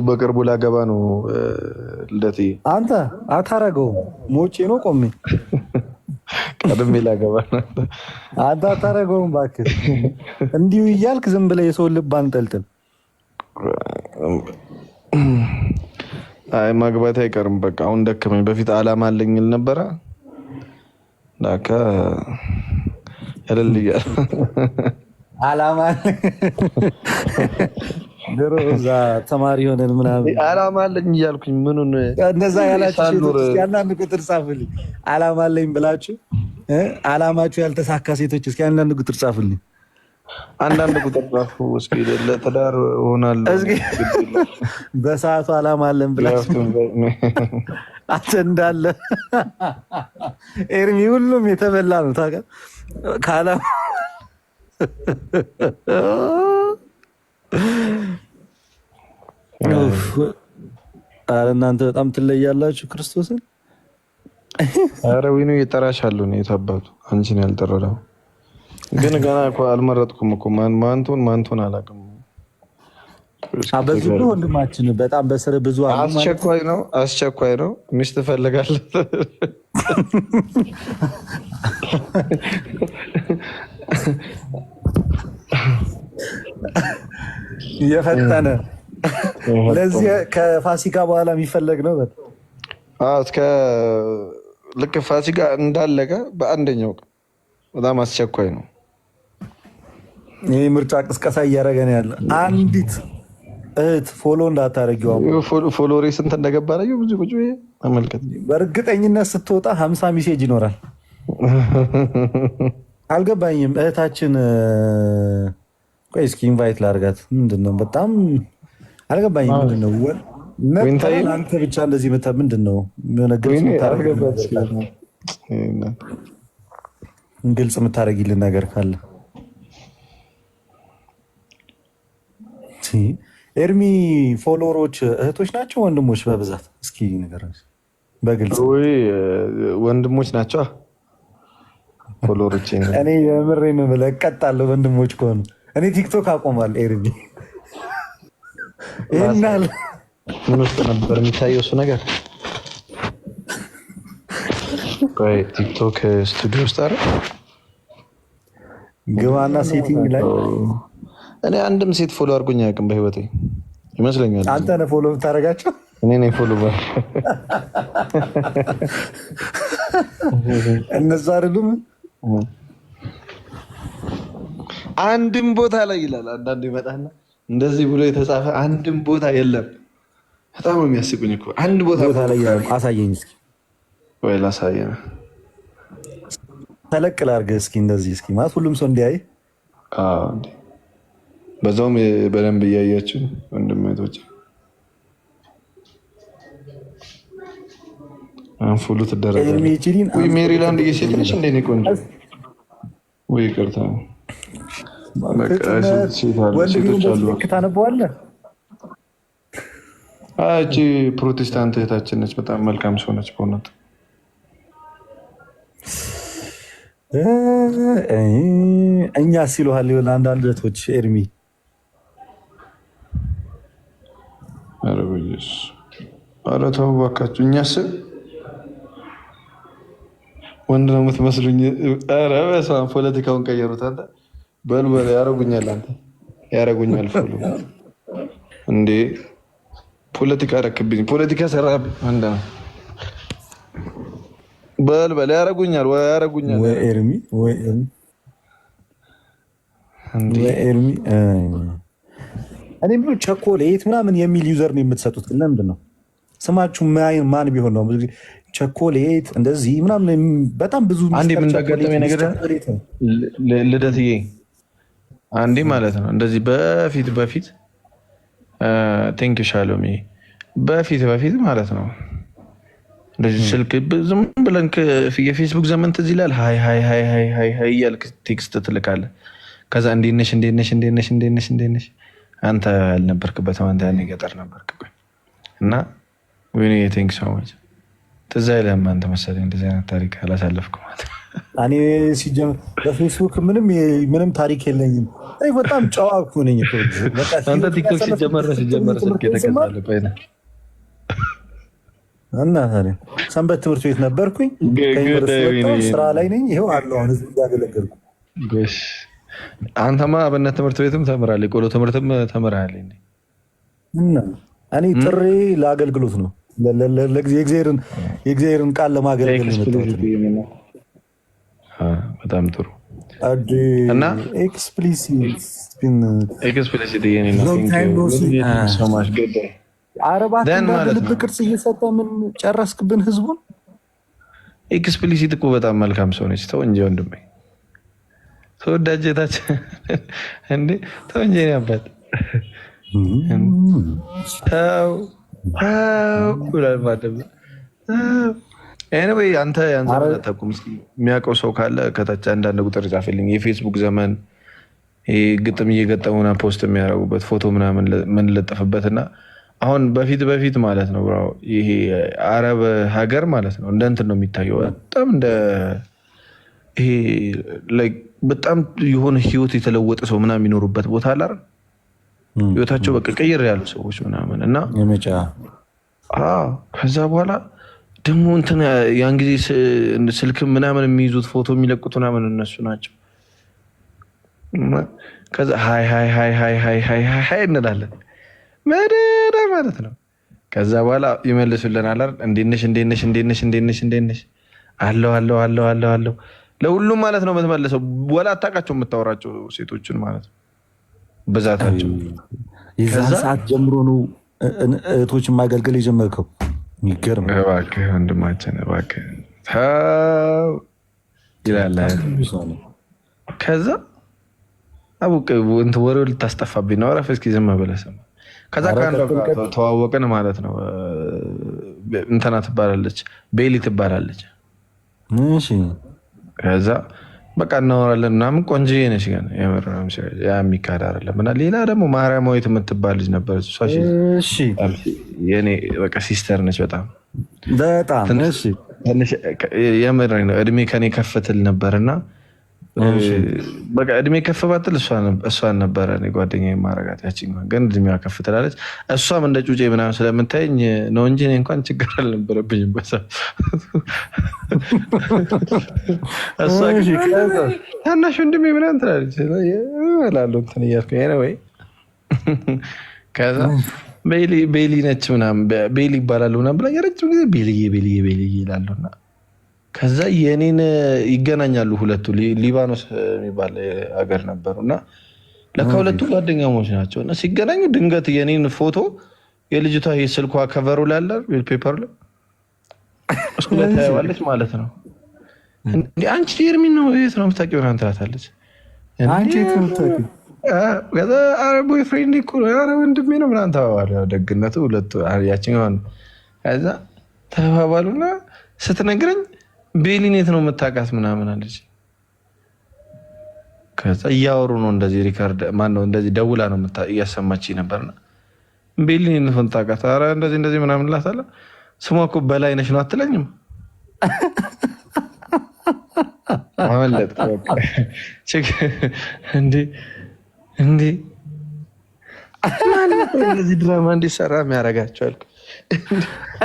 በቅርቡ ላገባ ነው ልደቴ። አንተ አታረገውም። ሞቼ ነው ቆሜ ቀድሜ ላገባ ነው። አንተ አታረገውም እባክህ። እንዲሁ እያልክ ዝም ብለህ የሰውን ልብ አንጠልጥል። አይ ማግባት አይቀርም። በቃ አሁን ደከመኝ። በፊት አላማ አለኝ ል ነበረ ላካ ያለልያል አላማ ድሮ እዛ ተማሪ ሆነን ምናምን አላማ አለኝ እያልኩኝ ምኑን እንደዛ ያላችሁ አንዳንድ ቁጥር ጻፍልኝ። አላማ አለኝ ብላችሁ አላማችሁ ያልተሳካ ሴቶች እስኪ አንዳንድ ቁጥር ጻፍልኝ። አንዳንድ ቁጥር ጻፉ እስኪ። ለትዳር ሆናለሁ እስኪ በሰዓቱ አላማ አለን ብላችሁ አንተ እንዳለ ኤርሚ ሁሉም የተበላ ነው ታውቃለህ። ከአላማ ኧረ እናንተ በጣም ትለያላችሁ ክርስቶስን። ኧረ ዊኑ እየጠራሻለሁ ነው የታባቱ አንቺን ያልጠራው ግን ገና እኮ አልመረጥኩም እኮ ማንቱን አላውቅም። ብዙ ወንድማችን በጣም በስር ብዙ አስቸኳይ ነው ሚስት እፈልጋለሁ። እየፈጠነ ለዚህ ከፋሲካ በኋላ የሚፈለግ ነው። እስከ ልክ ፋሲካ እንዳለቀ በአንደኛው ቀን በጣም አስቸኳይ ነው። ይህ ምርጫ ቅስቀሳ እያደረገ ነው ያለ። አንዲት እህት ፎሎ እንዳታደረጊው ፎሎሬ ስንት እንደገባ ነው ብዙ ቁጭ ተመልከት። በእርግጠኝነት ስትወጣ 50 ሜሴጅ ይኖራል። አልገባኝም። እህታችን ቆይ እስኪ ኢንቫይት ላድርጋት። ምንድነው በጣም አልገባኝም። ምንድነው አንተ ብቻ እንደዚህ ምንድነው ግልጽ የምታደርጊልን ነገር ካለ ኤርሚ። ፎሎወሮች እህቶች ናቸው ወንድሞች? በብዛት እስኪ ነገር በግልጽ ወንድሞች ናቸው ፎሎወሮች። እኔ የምሬን ብለህ እቀጣለሁ ወንድሞች ከሆኑ። እኔ ቲክቶክ አቆማል ኤርሚ። ይህናል ምን ውስጥ ነበር የሚታየው እሱ ነገር? ቲክቶክ ስቱዲዮ ውስጥ አረ ግባና ሴቲንግ ላይ እኔ አንድም ሴት ፎሎ አድርጎኝ አያውቅም በህይወቴ ይመስለኛል። አንተ ነህ ፎሎ የምታደርጋቸው? እኔ ነኝ ፎሎ እነሱ አይደሉም። አንድም ቦታ ላይ ይላል። አንዳንዱ ይመጣና እንደዚህ ብሎ የተጻፈ አንድም ቦታ የለም። በጣም ነው የሚያስቁኝ እኮ። አንድ ቦታ ላይ አሳየኝ እስኪ። ወይ ላሳየህ፣ ተለቅ ላድርግህ እስኪ እንደዚህ እስኪ ማለት ሁሉም ሰው እንዲያይ። በዛውም በደንብ እያያችሁ ወንድሜቶች አንፉሉ ትደረጋለህ። ወይ ሜሪላንድ እየሴት ነሽ እንደ እኔ ቆንጆ። ወይ ይቅርታ ታነበዋለህ። እቺ ፕሮቴስታንት እህታችን ነች። በጣም መልካም ሰው ነች በእውነት። እኛ ሲሉሃል ይሆን አንዳንድ እህቶች ኤርሚ ኧረ ተው እባካችሁ። እኛስ ወንድ ነው የምትመስሉኝ። ኧረ በስመ አብ ፖለቲካውን ቀየሩት። አንተ በል ያረጉኛል፣ አንተ ያረጉኛል እንዴ ፖለቲካ ረክብኝ፣ ፖለቲካ ሰራብኝ። አንተ በል ያረጉኛል ወይ ኤርሚ እኔ ብሎ ቸኮሌት ምናምን የሚል ዩዘር ነው የምትሰጡት፣ ግን ለምንድን ነው ስማችሁ ማን ቢሆን ነው ቸኮሌት እንደዚህ ምናምን? በጣም ብዙ አንዴ የምንዳገጠመ ነገር ልደትዬ፣ አንዴ ማለት ነው እንደዚህ በፊት ቴንክ ሻሎም በፊት ማለት ነው እንደዚህ ስልክ ዝም ብለን የፌስቡክ ዘመን ትዝ ይላል። ሀይ እያልክ ቴክስት ትልካለህ። ከዛ እንዴት ነሽ አንተ ያልነበርክበትም አንተ ያኔ ገጠር ነበርክ እና ወይኔ ቴንክ ሶ ማች ትዝ አይልህም አንተ መሰለኝ እንደዚህ አይነት ታሪክ አላሳለፍኩም። እኔ ሲጀምር በፌስቡክ ምንም ታሪክ የለኝም። በጣም ጨዋ እኮ ነኝ። አንተ ቲክቶክ ሲጀመር ስልክ የተገዛልህ እና ታዲያ ሰንበት ትምህርት ቤት ነበርኩኝ። ስራ ላይ ነኝ። ይኸው አለው አሁን ህዝብ እያገለገልኩ። አንተማ አብነት ትምህርት ቤትም ተምራለህ፣ ቆሎ ትምህርትም ተምራለህ። እና እኔ ጥሬ ለአገልግሎት ነው፣ የእግዚአብሔርን ቃል ለማገልገል ነው። በጣም ጥሩ እና አረባት ልብ ቅርጽ እየሰጠ ምን ጨረስክብን ህዝቡን። ኤክስፕሊሲት እኮ በጣም መልካም ሰው ነች። ተው እንጂ ወንድሜ፣ ተወዳጀታችን እንዴ! ተው እንጂ እኔ አባት ተው ኤኒዌይ አንተ ተቁም። የሚያውቀው ሰው ካለ ከታች አንዳንድ ቁጥር ጻፍልኝ። የፌስቡክ ዘመን ግጥም እየገጠሙና ፖስት የሚያደርጉበት ፎቶ ምናምን የምንለጠፍበት እና አሁን በፊት ማለት ነው ይሄ አረብ ሀገር ማለት ነው እንደ እንትን ነው የሚታየው። በጣም እንደ ይሄ በጣም የሆነ ህይወት የተለወጠ ሰው ምናምን የሚኖሩበት ቦታ አለ። ህይወታቸው በቃ ቀይር ያሉ ሰዎች ምናምን እና ከዛ በኋላ ደግሞ እንትን ያን ጊዜ ስልክ ምናምን የሚይዙት ፎቶ የሚለቁት ምናምን እነሱ ናቸው። ከዛ ሀይ እንላለን መደዳ ማለት ነው። ከዛ በኋላ ይመልሱልናል። እንዴት ነሽ አለው ለሁሉም ማለት ነው የምትመልሰው። ወላ አታውቃቸው የምታወራቸው ሴቶችን ማለት ነው ብዛታቸው። የዛን ሰዓት ጀምሮ ነው እህቶችን ማገልገል የጀመርከው? የሚገርም እባክህ ወንድማችን እባክህ ተው ይላል። ከዛ ወሬው ልታስጠፋብኝ ነው። አረፍ እስኪ ዝም ብለህ ስማ። ከዛ ከአንዷ ጋር ተዋወቅን ማለት ነው። እንትና ትባላለች፣ ቤሊ ትባላለች። ከዛ በቃ እናወራለን ምናምን። ቆንጆዬ ነች ግን የምር ያ የሚካድ አይደለም። እና ሌላ ደግሞ ማርያማዊት የምትባል ልጅ ነበረች። የኔ በቃ ሲስተር ነች። በጣም የምር ነው። እድሜ ከኔ ከፍትል ነበር እና በቃ እድሜ ከፍ ባትል እሷን ነበረ እኔ ጓደኛዬ ማረጋት። ያቺኛዋ ግን እድሜዋ ከፍ ትላለች። እሷም እንደ ጩጬ ምናምን ስለምታየኝ ነው እንጂ እኔ እንኳን ችግር አልነበረብኝም። እሷ ታናሽ ወንድሜ ምናምን ትላለች እላለሁ እንትን እያልኩኝ ወይ ከዛ ቤሊ ነች ምናምን ቤሊ ይባላሉ ምናምን ብላ የረጅም ጊዜ ቤልዬ ይላለሁ እና ከዛ የኔን ይገናኛሉ ሁለቱ። ሊባኖስ የሚባል ሀገር ነበሩ እና ለካ ሁለቱ ጓደኛሞች ናቸው። እና ሲገናኙ ድንገት የኔን ፎቶ የልጅቷ ስልኳ ከቨሩ ላይ አለ ፔፐሩ ላይ እሱ ላይ ታየዋለች ማለት ነው። አንቺ ኤርሚን ነው የት ነው የምታውቂው ምናምን ትላታለች። ከዛ ኧረ ቦይፍሬንድ እኮ ኧረ ወንድሜ ነው ምናምን ተባባሉ። ደግነቱ ሁለቱ ያችኛዋን ከዛ ተባባሉና ስትነግረኝ ቤሊን የት ነው የምታውቃት ምናምን አለች። ከዛ እያወሩ ነው እንደዚህ ሪካርድ ማነው እንደዚህ ደውላ ነው እያሰማች ነበርና ቤሊን የት ነው የምታውቃት? ኧረ እንደዚህ ምናምን እላታለሁ። ስሟ እኮ በላይነሽ ነው አትለኝም? አመለጥክ። እንዴ እንዴ እንደዚህ ድራማ እንዲሰራ የሚያደርጋቸው አልኩ።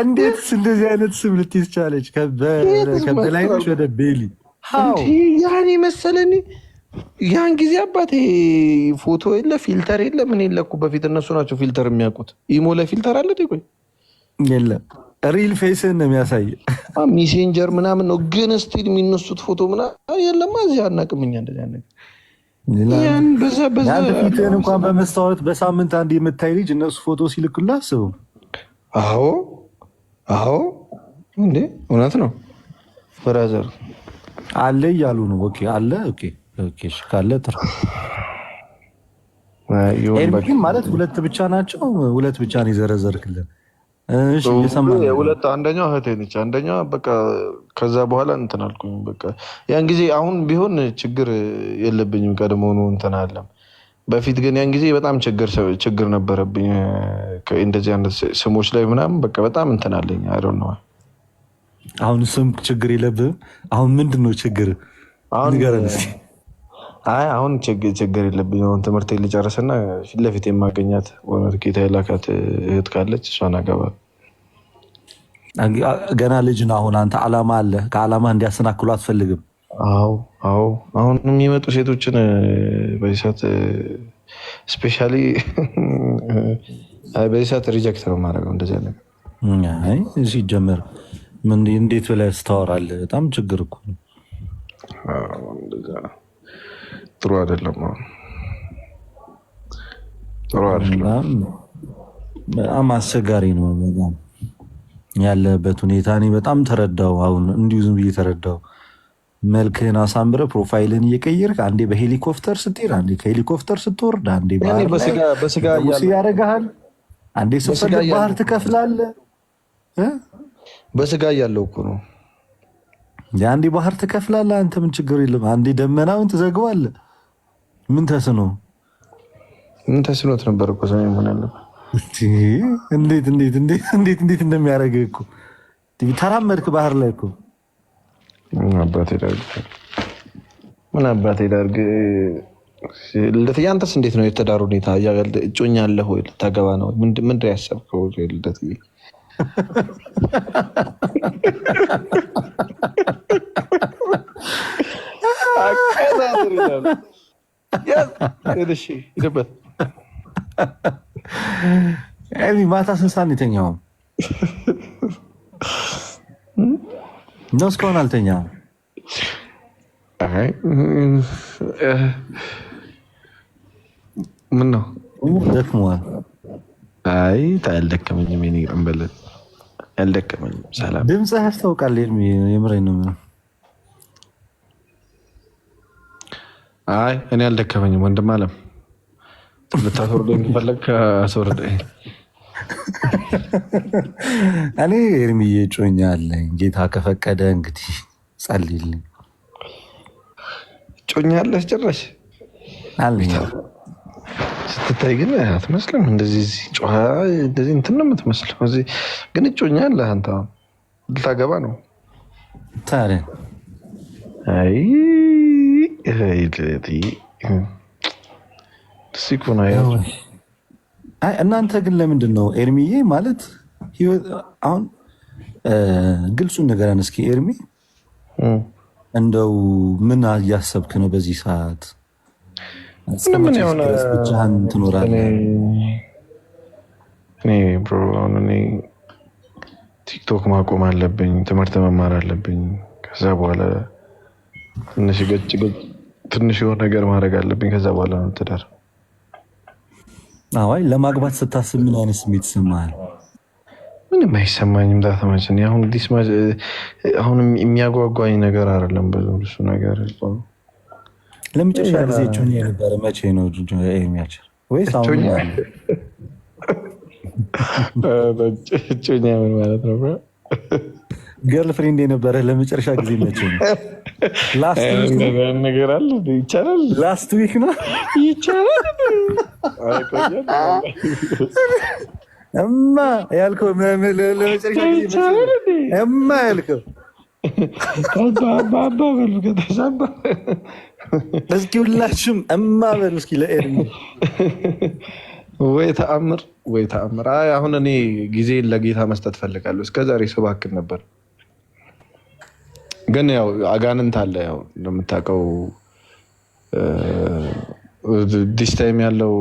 እንዴትስ እንደዚህ አይነት ስም ልትይዝ ቻለች? ከበላይነሽ ወደ ቤሊ ያን መሰለኝ። ያን ጊዜ አባቴ ፎቶ የለ ፊልተር የለ ምን የለ እኮ በፊት እነሱ ናቸው ፊልተር የሚያውቁት። ኢሞ ላይ ፊልተር አለ ቆይ የለም፣ ሪል ፌስን ነው የሚያሳይ። ሜሴንጀር ምናምን ነው ግን ስቲል የሚነሱት ፎቶ ምናምን የለማ። እዚህ አናውቅም እኛ እንደዚህ አንተ ፊትህን እንኳን በመስታወት በሳምንት አንድ የምታይ ልጅ እነሱ ፎቶ ሲልኩልህ አስቡ። አዎ እንዴ እውነት ነው ብራዘር አለ እያሉ ነው። ኦኬ አለ ኦኬ ካለ ጥሩ። ኤርሚን ማለት ሁለት ብቻ ናቸው። ሁለት ብቻ ነው የዘረዘርክልን። እሺ ሁለት አንደኛው እህቴ ነች። አንደኛው በቃ ከዛ በኋላ እንትን አልኩኝ በቃ ያን ጊዜ። አሁን ቢሆን ችግር የለብኝም ቀድሞውኑ እንትን አለም። በፊት ግን ያን ጊዜ በጣም ችግር ነበረብኝ እንደዚህ አይነት ስሞች ላይ ምናምን በቃ በጣም እንትን አለኝ። አይ ዶንት ኖ። አሁን ስም ችግር የለብህም። አሁን ምንድን ነው ችግር ንገረን እስኪ። አሁን ችግር የለብኝ። አሁን ትምህርቴን ልጨርስና ፊት ለፊት የማገኛት በእውነት ጌታ የላካት እህት ካለች እሷን አገባል። ገና ልጅ ነው። አሁን አንተ አላማ አለ። ከአላማ እንዲያሰናክሉ አትፈልግም። አዎ አሁን የሚመጡ ሴቶችን በዚህ ሰዓት ስፔሻሊ በዚህ ሰዓት ሪጀክት ነው የማደርገው። እንደዚህ ነገር ሲጀመር እንዴት ብለህ ስታወራለህ? በጣም ችግር እኮ ነው። ጥሩ አይደለም። ጥሩ አይደለም። በጣም አስቸጋሪ ነው በጣም ያለበት ሁኔታ። እኔ በጣም ተረዳው። አሁን እንዲሁ ዝም ብዬ ተረዳው። መልክህን አሳምረ ፕሮፋይልን እየቀየርክ አንዴ በሄሊኮፕተር ስትሄድ፣ አንዴ ከሄሊኮፕተር ስትወርድ፣ አንዴ በስጋ ያደርግሃል፣ አንዴ ስትፈልግ ባህር ትከፍላለህ። በስጋ እያለው እኮ ነው። አንዴ ባህር ትከፍላለህ። አንተ ምን ችግር የለም። አንዴ ደመናውን ትዘግባለህ። ምን ተስኖት ነበር እኮ ሰው ሆን ያለበት። እንዴት እንደሚያደርግህ እኮ ተራመድክ ባህር ላይ እኮ። ምን አባቴ ዳርግ ልደት። ያንተስ እንዴት ነው የትዳር ሁኔታ? እጮኛ አለህ ወይ? ልታገባ ነው? ምንድን ያሰብከው ልደት? ማታ ስንት ሰዓት ነው የተኛው? ነው እስካሁን አልተኛም? ምን ነው ደክሟል? አይ አልደከመኝም። ኔ ቀንበለት አልደከመኝም። ሰላም ድምፅህ ያስታውቃል። የምሬን ነው። አይ እኔ አልደከመኝም። ወንድም አለም ልታስወርደኝ ከፈለግ አስወርደኝ። እኔ ኤርሚዬ ጮኛ አለኝ። ጌታ ከፈቀደ እንግዲህ ጸልይልኝ። ጮኛ አለህ ጭራሽ አለኝ። ስትታይ ግን አትመስልም። እንደዚህ ጮኸ እንደዚህ እንትን ነው የምትመስለው። እዚህ ግን ጮኛ አለህ አንተ። ልታገባ ነው ታዲያ? አይ እናንተ ግን ለምንድን ነው ኤርሚዬ ማለት አሁን ግልጹን ንገረን እስኪ ኤርሚ። እንደው ምን እያሰብክ ነው በዚህ ሰዓት? ብቻህን ትኖራለህ? እኔ ቲክቶክ ማቆም አለብኝ፣ ትምህርት መማር አለብኝ። ከዛ በኋላ ትንሽ የሆነ ነገር ማድረግ አለብኝ። ከዛ በኋላ ነው ትዳር። አዋይ ለማግባት ስታስብ ምን አይነት ስሜት ይሰማሃል? ምንም አይሰማኝም። ዳተማችን አሁን የሚያጓጓኝ ነገር አይደለም። ብዙ እሱ ነገር ለመጨረሻ ጊዜ ጮኛ የነበረ መቼ ነው ኤርሚያችን? ወይስ አሁን ጮኛ ምን ማለት ነው? ገርል ፍሬንድ የነበረ ለመጨረሻ ጊዜ መቼ ነው? ነገር አለ ይቻላል። ላስት ዊክ ነው ይቻላል። እማ ያልከው ለመጨረሻ ጊዜ እማ ያልከው አባ በሉ ከታች አባ። እስኪ ሁላችሁም እማ በሉ እስኪ ለኤርሚ። ወይ ተአምር ወይ ተአምር። አይ አሁን እኔ ጊዜን ለጌታ መስጠት ፈልጋለሁ። እስከዛሬ ስባክን ነበር፣ ግን ያው አጋንንት አለ። ያው እንደምታውቀው ዲስ ታይም ያለው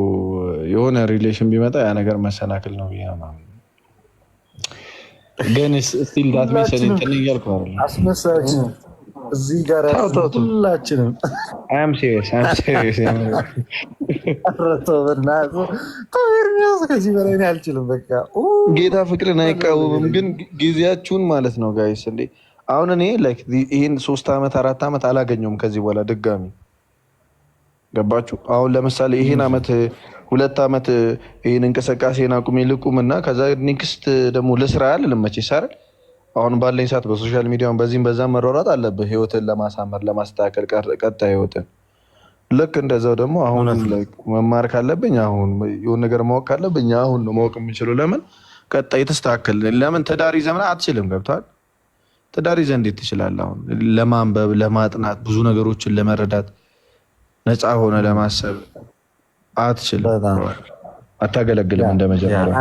የሆነ ሪሌሽን ቢመጣ ያ ነገር መሰናክል ነው ብዬ ነው። ግን ስቲል ዳት ሜሰን እንትን እያልኩ አይደለም። አስመሳች እዚህ ጋር ሁላችንም አም ሲሪየስ ከዚህ በላይ አልችልም። በቃ ጌታ ፍቅርን አይቃወምም፣ ግን ጊዜያችሁን ማለት ነው ጋይስ። እንዴ አሁን እኔ ላይክ ይሄን 3 ዓመት 4 ዓመት አላገኘውም ከዚህ በኋላ ድጋሚ ገባችሁ? አሁን ለምሳሌ ይሄን ዓመት 2 ዓመት ይሄን እንቅስቃሴን አቁሜ ልቁም እና ከዛ ኔክስት ደግሞ ልስራ ያልልም መቼስ አይደል? አሁን ባለኝ ሰዓት በሶሻል ሚዲያውን በዚህም በዛም መሯሯጥ አለብህ ህይወትን ለማሳመር ለማስተካከል ቀጣይ ህይወትን። ልክ እንደዛው ደግሞ አሁን መማር ካለብኝ አሁን የሆነ ነገር ማወቅ ካለብኝ አሁን ነው ማወቅ የምችለው። ለምን ቀጣይ የተስተካከል ለምን ትዳር ይዘህ ምናምን አትችልም። ገብቶሃል? ትዳር ይዘህ እንዴት ትችላለህ? አሁን ለማንበብ ለማጥናት ብዙ ነገሮችን ለመረዳት ነፃ ሆነ ለማሰብ አትችልም። አታገለግልም እንደመጀመሪያ።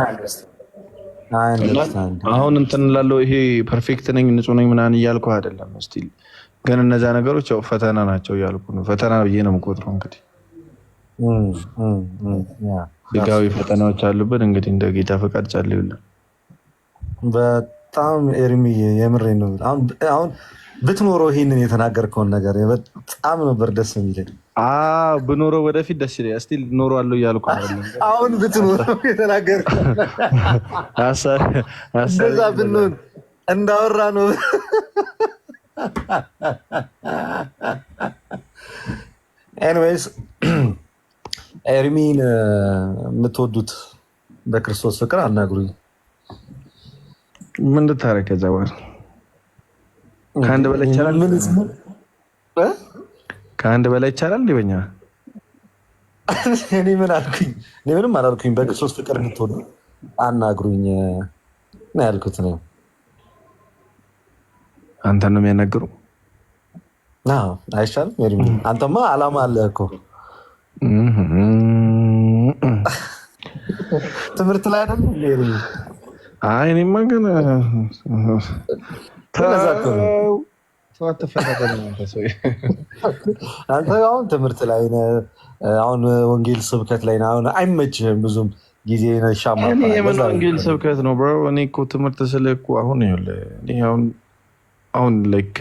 አሁን እንትን ላለው ይሄ ፐርፌክት ነኝ ንጹህ ነኝ ምናምን እያልኩ አይደለም። ስቲል ግን እነዛ ነገሮች ያው ፈተና ናቸው እያልኩ ነው። ፈተና ብዬ ነው የምቆጥረው። እንግዲህ ስጋዊ ፈተናዎች አሉብን። እንግዲህ እንደ ጌታ ፈቃድ ጸልዩልን። በጣም ኤርሚ የምሬ ነው። አሁን ብትኖረው ይሄንን የተናገርከውን ነገር በጣም ነበር ደስ የሚለኝ። ብኖረው ወደፊት ደስ ይለኛል። ስቲል ኖረዋለሁ እያልኩ አሁን ብትኖረው የተናገርከው እንደዛ ብንሆን እንዳወራ ነው። ኤኒዌይስ ኤርሚን የምትወዱት በክርስቶስ ፍቅር አናግሩኝ። ምን ልታረግ ከዛ በኋላ ከአንድ በላይ ይቻላል? ከአንድ በላይ ይቻላል? በኛ እኔ ምን አልኩኝ? እኔ ምንም አላልኩኝ። በክርስቶስ ፍቅር እንድትሆኑ አናግሩኝ ነው ያልኩት። ነው አንተ ነው የሚያናግሩ? አይሻልም? ኤርሚ አንተማ አላማ አለ እኮ ትምህርት ላይ አይደለም ኤርሚ? አይ እኔማ ግን አንተ አሁን ትምህርት ላይ ነህ። አሁን ወንጌል ስብከት ላይ ነህ። አሁን አይመችህም ብዙም ጊዜ ሻማ። የምን ወንጌል ስብከት ነው ብሮ? እኔ እኮ ትምህርት ስለ እኮ አሁን ላይክ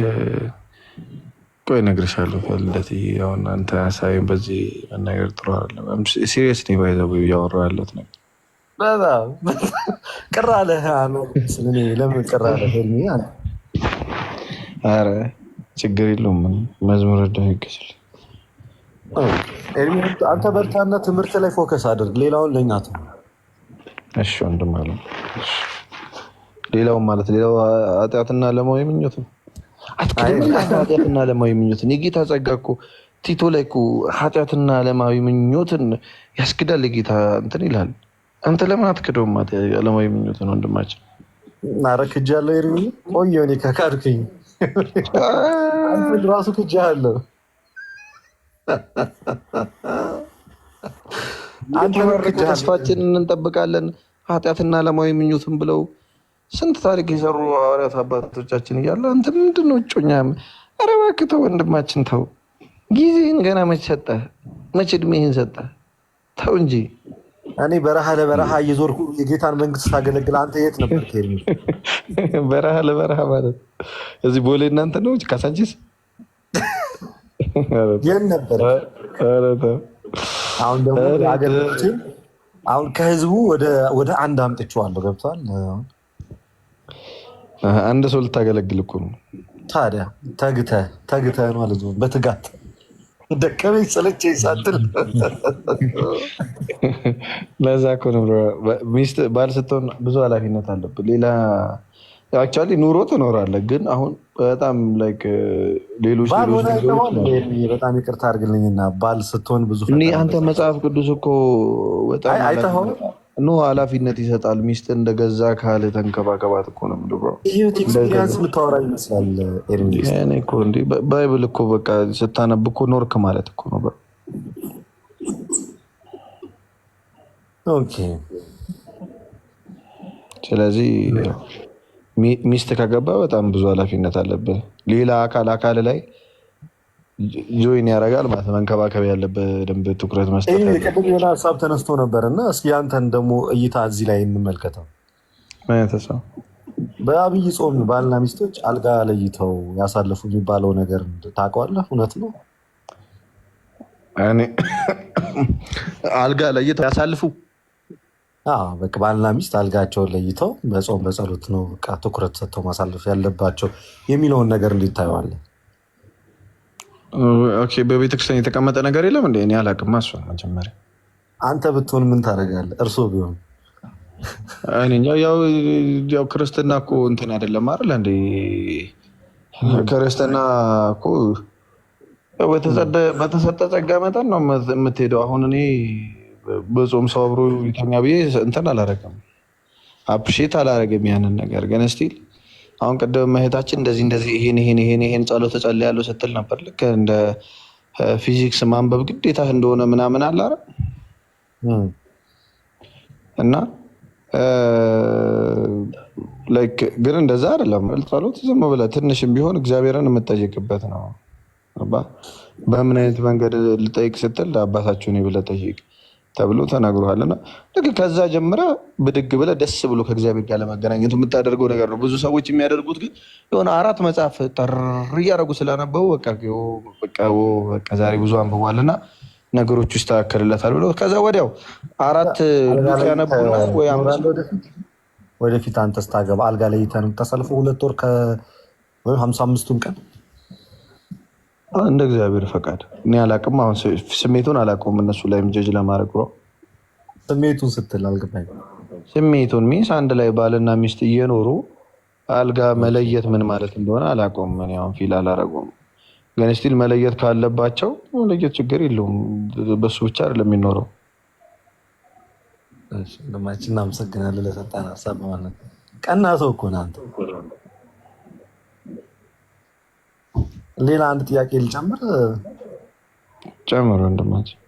ቆይ እነግርሻለሁ። ፈልደት አሁን አንተ ሀሳቤን በዚህ መናገር ጥሩ አይደለም። ሲሪየስ ነው ባይዘው እያወራሁ ያለሁት ነገር በጣም ቅር አለህ። ለምን ቅር አለህ? ኧረ ችግር የለውም። መዝሙር ዳ ይገስል። አንተ በርታና ትምህርት ላይ ፎከስ አድርግ። ሌላውን ለእኛ ተው። እሺ ወንድም አለ። ሌላውን ማለት ሌላው ኃጢአትና ዓለማዊ ምኞት ነው። ኃጢአትና ዓለማዊ ምኞትን የጌታ ጸጋ እኮ ቲቶ ላይ እኮ ኃጢአትና ዓለማዊ ምኞትን ያስክዳል። የጌታ እንትን ይላል። አንተ ለምን አትክደውም? ዓለማዊ ምኞትን ወንድማችን ናረክጃለሁ። ኤርሚ ቆየሁ እኔ ከካድኩኝ ራሱ ክጃለሁ። ተስፋችንን እንጠብቃለን። ኃጢአትና ዓለማዊ ምኞትን ብለው ስንት ታሪክ የሰሩ ሐዋርያት አባቶቻችን እያለ አንተ ምንድን ነው እጮኛ? ኧረ እባክህ ተው ወንድማችን ተው። ጊዜህን ገና መች ሰጠህ? መች እድሜህን ሰጠህ? ተው እንጂ። እኔ በረሃ ለበረሃ እየዞርኩ የጌታን መንግስት ሳገለግል አንተ የት ነበር? በረሃ ለበረሃ ማለት እዚህ ቦሌ እናንተ ነው ካሳንቺስ የት ነበር? አሁን ደግሞ አገልግሎትን አሁን ከህዝቡ ወደ አንድ አምጥቼዋለሁ። ገብቷል? አንድ ሰው ልታገለግል እኮ ነው። ታዲያ ተግተህ ነው ማለት ነው። በትጋት ደከመኝ ሰለቸኝ ሳትል ለዛ እኮ ነው ሚስት ባል ስትሆን ብዙ ኃላፊነት አለብን። ሌላ አክቹዋሊ ኑሮ ትኖራለህ፣ ግን አሁን በጣም ላይክ ሌሎች በጣም ይቅርታ አድርግልኝና ባል ስትሆን ብዙ አንተ መጽሐፍ ቅዱስ እኮ በጣም ኖ ኃላፊነት ይሰጣል። ሚስት እንደገዛ ካለ ተንከባከባት እኮ ነው የምልህ ብሮ። ህይወት ኤክስፒሪየንስ የምታወራ ይመስላል ኤርሚስ። እኔ እኮ እንደ ባይብል እኮ በቃ ስታነብ እኮ ኖርክ ማለት እኮ ነው። ኦኬ። ስለዚህ ሚስት ከገባ በጣም ብዙ ኃላፊነት አለብህ። ሌላ አካል ላይ ጆይን ያደርጋል ማለት መንከባከብ ያለበት ደንብ ትኩረት መስጠት። ቅድም የሆነ ሀሳብ ተነስቶ ነበር እና እስኪ አንተን ደግሞ እይታ እዚህ ላይ እንመልከተው። ሰው በአብይ ጾም ባልና ሚስቶች አልጋ ለይተው ያሳልፉ የሚባለው ነገር ታውቀዋለህ? እውነት ነው? እኔ አልጋ ለይተው ያሳልፉ በቃ ባልና ሚስት አልጋቸውን ለይተው በጾም በጸሎት ነው በቃ ትኩረት ሰጥተው ማሳለፍ ያለባቸው የሚለውን ነገር እንዴት ታየዋለህ? በቤተክርስቲያን የተቀመጠ ነገር የለም እንደ እኔ አላውቅም። እሷን መጀመሪያ አንተ ብትሆን ምን ታደርጋለህ? እርሶ ቢሆን ያው ክርስትና እኮ እንትን አይደለም አይደል እንደ ክርስትና እኮ በተሰጠ ጸጋ መጠን ነው የምትሄደው። አሁን እኔ በጾም ሰው አብሮ ይተኛ ብዬ እንትን አላደረግም፣ አፕሼት አላደረግም ያንን ነገር ግን ስቲል አሁን ቅድም እህታችን እንደዚህ ይሄን ጸሎት እጸልያለሁ ስትል ነበር። ልክ እንደ ፊዚክስ ማንበብ ግዴታ እንደሆነ ምናምን አለ እና ግን እንደዛ አይደለም። ጸሎት ዝም ብለህ ትንሽም ቢሆን እግዚአብሔርን የምጠይቅበት ነው። በምን አይነት መንገድ ልጠይቅ ስትል አባታችሁን ብለህ ጠይቅ ተብሎ ተናግሯል። እና ልክ ከዛ ጀምረ ብድግ ብለህ ደስ ብሎ ከእግዚአብሔር ጋር ለመገናኘት የምታደርገው ነገር ነው። ብዙ ሰዎች የሚያደርጉት ግን የሆነ 4 መጽሐፍ ጠር እያደረጉ ስላነበቡ በቃ ዛሬ ብዙ አንብቧል እና ነገሮች ይስተካከልለታል ብሎ ከዛ ወዲያው 4 ሉክ ያነቡና ወይ ወደፊት አንተ ስታገባ አልጋ ላይ ይተን ተሰልፈው 2 ወር ወይም 55ቱን ቀን እንደ እግዚአብሔር ፈቃድ እኔ አላውቅም። አሁን ስሜቱን አላውቀውም እነሱ ላይም ጀጅ ለማድረግ ነው። ስሜቱን ስትል አልገባኝ። ስሜቱን ሚስ አንድ ላይ ባልና ሚስት እየኖሩ አልጋ መለየት ምን ማለት እንደሆነ አላውቀውም። እኔ አሁን ፊል አላደረገውም። ግን ስቲል መለየት ካለባቸው መለየት ችግር የለውም። በሱ ብቻ አይደለም የሚኖረው። እንደማችን እናመሰግናለን ለሰጣን ሀሳብ ማለት ነው። ቀና ሰው እኮ ነህ አንተ። ሌላ አንድ ጥያቄ ልጨምር። ጨምሮ እንደማችን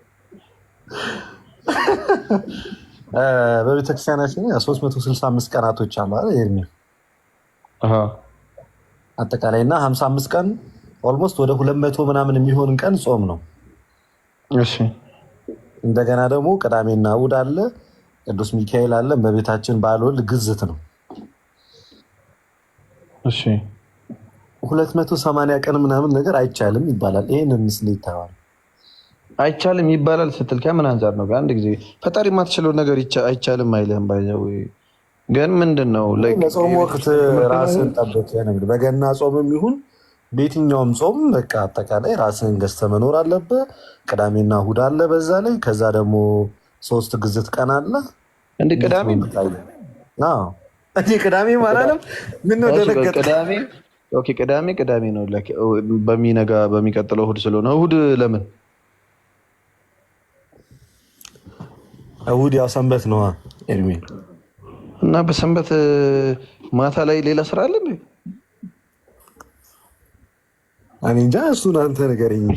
በቤተክርስቲያናችን 365 ቀናቶች አሉ አይደል ኤርሚ? አጠቃላይ እና 55 ቀን ኦልሞስት ወደ 200 ምናምን የሚሆን ቀን ጾም ነው። እሺ እንደገና ደግሞ ቅዳሜና እሑድ አለ፣ ቅዱስ ሚካኤል አለ። በቤታችን ባልወልድ ግዝት ነው። እሺ 280 ቀን ምናምን ነገር አይቻልም ይባላል። ይሄን ምስል ይታያል። አይቻልም ይባላል ስትል ከምን አንፃር ነው? አንድ ጊዜ ፈጣሪ የማትችለው ነገር አይቻልም አይልህም? ባይዘው ግን ምንድን ነው ለጾም ወቅት ራስን ጠብቅ። በገና ጾምም ይሁን በየትኛውም ጾም በቃ አጠቃላይ ራስን ገዝተህ መኖር አለብህ። ቅዳሜና እሑድ አለ በዛ ላይ። ከዛ ደግሞ 3 ግዝት ቀን አለ። እንደ ቅዳሜ ቅዳሜ ማለትም ምን ነው ደረገ ቅዳሜ ነው በሚነጋ በሚቀጥለው እሑድ ስለሆነ እሑድ ለምን እሑድ ያው ሰንበት ነው ኤርሚ። እና በሰንበት ማታ ላይ ሌላ ስራ አለ እንዴ? እኔ እንጃ፣ እሱን አንተ ንገረኝ።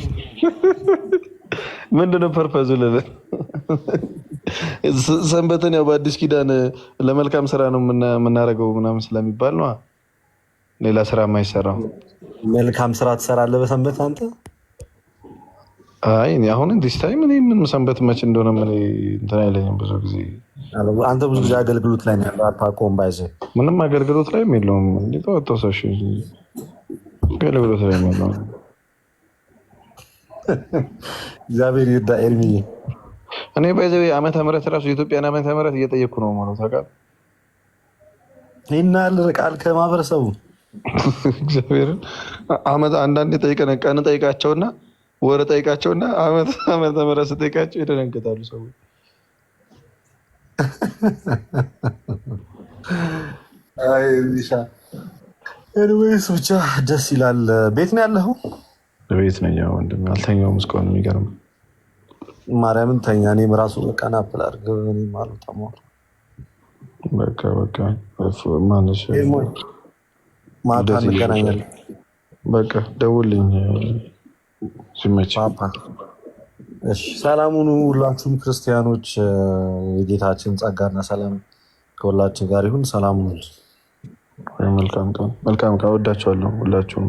ምንድነው ፐርፐዙ? ሰንበትን ያው በአዲስ ኪዳን ለመልካም ስራ ነው የምናደርገው ምናምን ስለሚባል ነው ሌላ ስራ የማይሰራው። መልካም ስራ ትሰራለህ በሰንበት አንተ? አይ አሁን እንዲስ ታይም እኔ ምን ሰንበት መች እንደሆነ ምን እንትን አይለኝም። ብዙ ጊዜ አንተ ብዙ ጊዜ አገልግሎት ላይ ነው ያለው። አታውቀውም? ባይዘህ ምንም አገልግሎት ላይ የለውም። እንዴት ወጥተው አገልግሎት ላይ የለውም። እግዚአብሔር ይርዳ ኤርሚ። እኔ ባይዘው ዓመተ ምህረት ራሱ የኢትዮጵያን ዓመተ ምህረት እየጠየቅኩ ነው ማለት ታውቃለህ። ይሄን ቃል ከማህበረሰቡ እግዚአብሔርን አንዳንዴ ቀን ጠይቃቸውና ወር ጠይቃቸውና ዓመተ ምህረት ስጠይቃቸው ይደነግጣሉ ሰዎች። ኤኒዌይስ ብቻ ደስ ይላል። ቤት ነው ያለኸው? ቤት ነኝ ወንድም። አልተኛውም እስካሁን። የሚገርም ማርያምን ተኛ። እኔም ራሱ ቀና ብላ አድርገው በቃ ማነሽ ማታ እንገናኛለን። በቃ ደውልኝ ሲመች። እሺ ሰላም ሁኑ ሁላችሁም ክርስቲያኖች። የጌታችን ጸጋና ሰላም ከሁላችን ጋር ይሁን። ሰላም ሁኑ። መልካም ቀን። ወዳችኋለሁ ሁላችሁም።